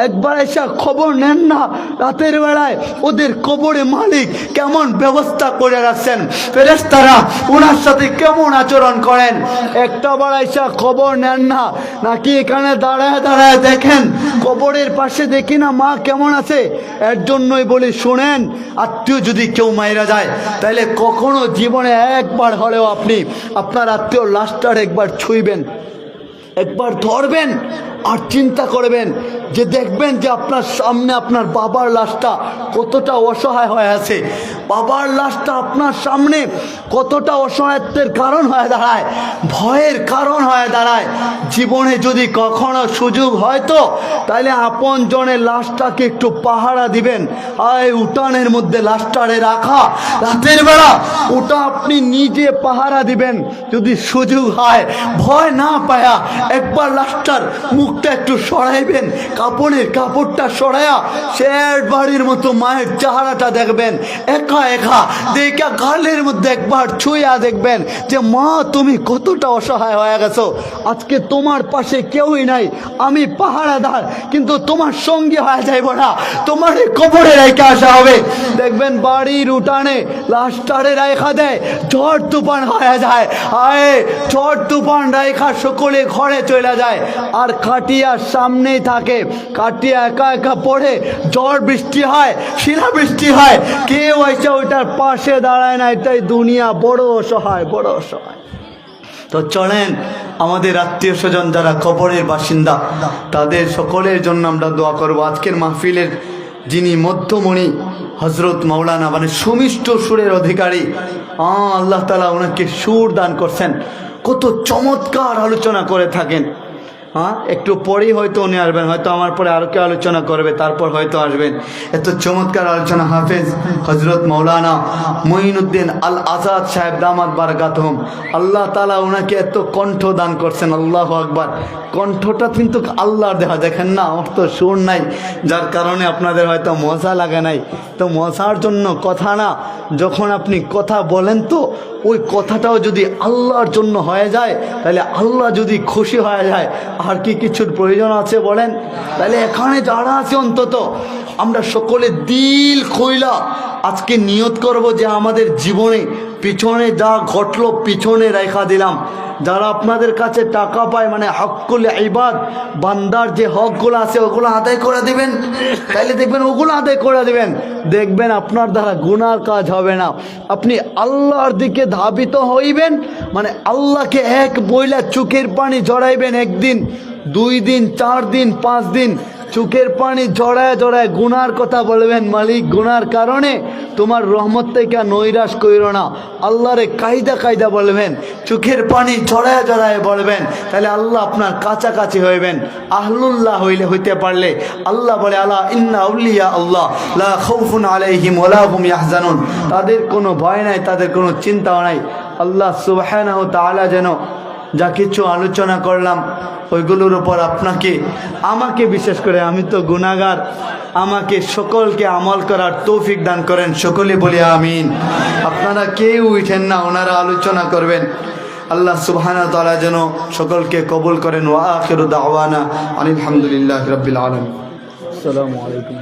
একবার এসে খবর নেন না রাতের বেলায় ওদের কবরে মালিক কেমন ব্যবস্থা করে রাখছেন, ফেরেশতারা ওনার সাথে কেমন আচরণ করেন? একটা বার এসে খবর নেন না, নাকি এখানে দাঁড়ায় দাঁড়ায় দেখেন কবরের পাশে দেখি না মা কেমন আছে? এর জন্যই বলি, শুনেন আত্মীয় যদি কেউ মাইরা যায় তাহলে কখনো জীবনে একবার হলেও আপনি আপনার আত্মীয় লাশটার একবার ছুঁইবেন, একবার ধরবেন আর চিন্তা করবেন যে দেখবেন যে আপনার সামনে আপনার বাবার লাশটা কতটা অসহায় হয়ে আছে। বাবার লাশটা আপনার সামনে কতটা অসহায়ত্বের কারণ হয়ে দাঁড়ায়, ভয়ের কারণ হয়ে দাঁড়ায়। জীবনে যদি কখনো সুযোগ হয় তো তাহলে আপন জনের লাশটাকে একটু পাহারা দিবেন। আয় উঠানের মধ্যে লাশটারে রাখা, রাতের বেলা ওটা আপনি নিজে পাহারা দিবেন। যদি সুযোগ হয় ভয় না পায়া একবার লাশটার মুখটা একটু সরাইবেন, কাপড়টা সরাইয়া শের বাড়ির মতো মায়ের চেহারাটা দেখবেন, একা একা দেখা গালের মধ্যে একবার ছুঁয়া দেখবেন যে মা তুমি কতটা অসহায় হয়ে গেছো। আজকে তোমার পাশে কেউই নাই, আমি পাহারাদার, কিন্তু তোমার সঙ্গী হয়ে যাইব না, তোমার কবরে রেখে আসা হবে। দেখবেন বাড়ির উঠানে লাশটারে রেখা দেয়, ঝড় তুফান হয়ে যায়। আয় ঝড় তুফান রেখা সকলে ঘরে চলে যায়, আর খাটিয়ার সামনেই থাকে। খাটিয়া একা একা পড়ে, ঝড় বৃষ্টি হয়, শিলা বৃষ্টি হয়, কেউ এসে ওইটার পাশে দাঁড়ায় না। এটাই দুনিয়া, বড় অসহায়, বড় অসহায়। তো চলেন আমাদের আত্মীয় স্বজন যারা কবরের বাসিন্দা তাদের সকলের জন্য আমরা দোয়া করব। আজকের মাহফিলের যিনি মধ্যমণি হজরত মাওলানা, মানে সুমিষ্ট সুরের অধিকারী, আল্লাহ তাআলা ওনাকে সুর দান করছেন। কত চমৎকার আলোচনা করে থাকেন। একটু পরেই হয়তো উনি আসবেন, হয়তো আমার পরে আরো কেউ আলোচনা করবে, তারপর হয়তো আসবেন। এত চমৎকার আলোচনা হাফেজ হজরত মৌলানা মঈনুদ্দিন আল আজাদ সাহেব দামাত বারাকাতুহুম। আল্লাহ তাআলা ওনাকে এত কণ্ঠ দান করছেন, আল্লাহু আকবার। কণ্ঠটা কিন্তু আল্লাহর দেওয়া, দেখেন না, আমার তো সুর নাই, যার কারণে আপনাদের হয়তো মজা লাগে নাই। তো মজার জন্য কথা না, যখন আপনি কথা বলেন তো ওই কথাটাও যদি আল্লাহর জন্য হয়ে যায়, তাহলে আল্লাহ যদি খুশি হয়ে যায়, আর কি কিছুর প্রয়োজন আছে বলেন? তাহলে এখানে যারা আছে অন্তত আমরা সকলে দিল খইলা আজকে নিয়ত করব যে আমাদের জীবনে পিছনে যা ঘটলো পিছনে রেখা দিলাম। যারা আপনাদের কাছে টাকা পায়, মানে হকুল ইবাদ, বান্দার যে হকগুলো আছে ওগুলো আদায় করে দিবেন। তাইলে দেখবেন ওগুলো আদায় করে দিবেন, দেখবেন আপনার দ্বারা গুনার কাজ হবে না। আপনি আল্লাহর দিকে ধাবিত হইবেন, মানে আল্লাহকে এক বইলা চোখের পানি জড়াইবেন। একদিন, 2 দিন, 4 দিন, 5 দিন চোখের পানি জড়ায় জড়ায় গুনার কথা বলবেন, মালিক গুনার কারণে তোমার রহমত থেকে নৈরাশ কইরো না। আল্লাহরে কায়দা বলবেন, চোখের পানি জড়ায় জড়ায় বলবেন, তাহলে আল্লাহ আপনার কাছাকাছি হইবেন। আহলুল্লাহ হইতে পারলে আল্লাহ বলে, আলা ইন্না আউলিয়া আল্লাহ লা খাউফুন আলাইহিম ওয়ালা হুম ইয়াহজানুন, তাদের কোনো ভয় নাই, তাদের কোনো চিন্তাও নাই। আল্লাহ সুবহানাহু ওয়া তাআলা যেন যা কিছু আলোচনা করলাম ওইগুলোর উপর আপনাকে, আমাকে বিশেষ করে, আমি তো গুনাহগার, আমাকে সকলকে আমল করার তৌফিক দান করেন। সকলে বলি আমিন। আপনারা কেউ উঠেন না, ওনারা আলোচনা করবেন। আল্লাহ সুবহানাহু ওয়া তাআলা যেন সকলকে কবুল করেন। ওয়া আখিরু দাওয়ানা আনিল হামদুলিল্লাহি রাব্বিল আলামিন। আসসালামু আলাইকুম।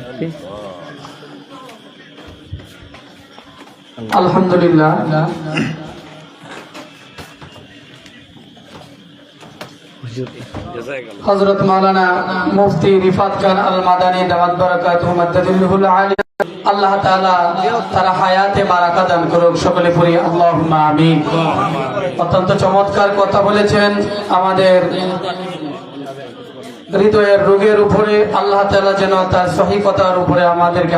আলহামদুলিল্লাহ। হযরত মাওলানা মুফতি রিফাত খান আল মাদানী দামাত বারাকাতুহু মাদ্দাদিল্লাহুল আলী, আল্লাহ তাআলা তার হায়াতে বারাকা দান করুক। সকলে পড়ি আল্লাহুম্মা আমিন। অত্যন্ত চমৎকার কথা বলেছেন। আমাদের হৃদয়ের রোগের উপরে আল্লাহ তাআলা যেন তার সহিহ কথার উপরে আমাদেরকে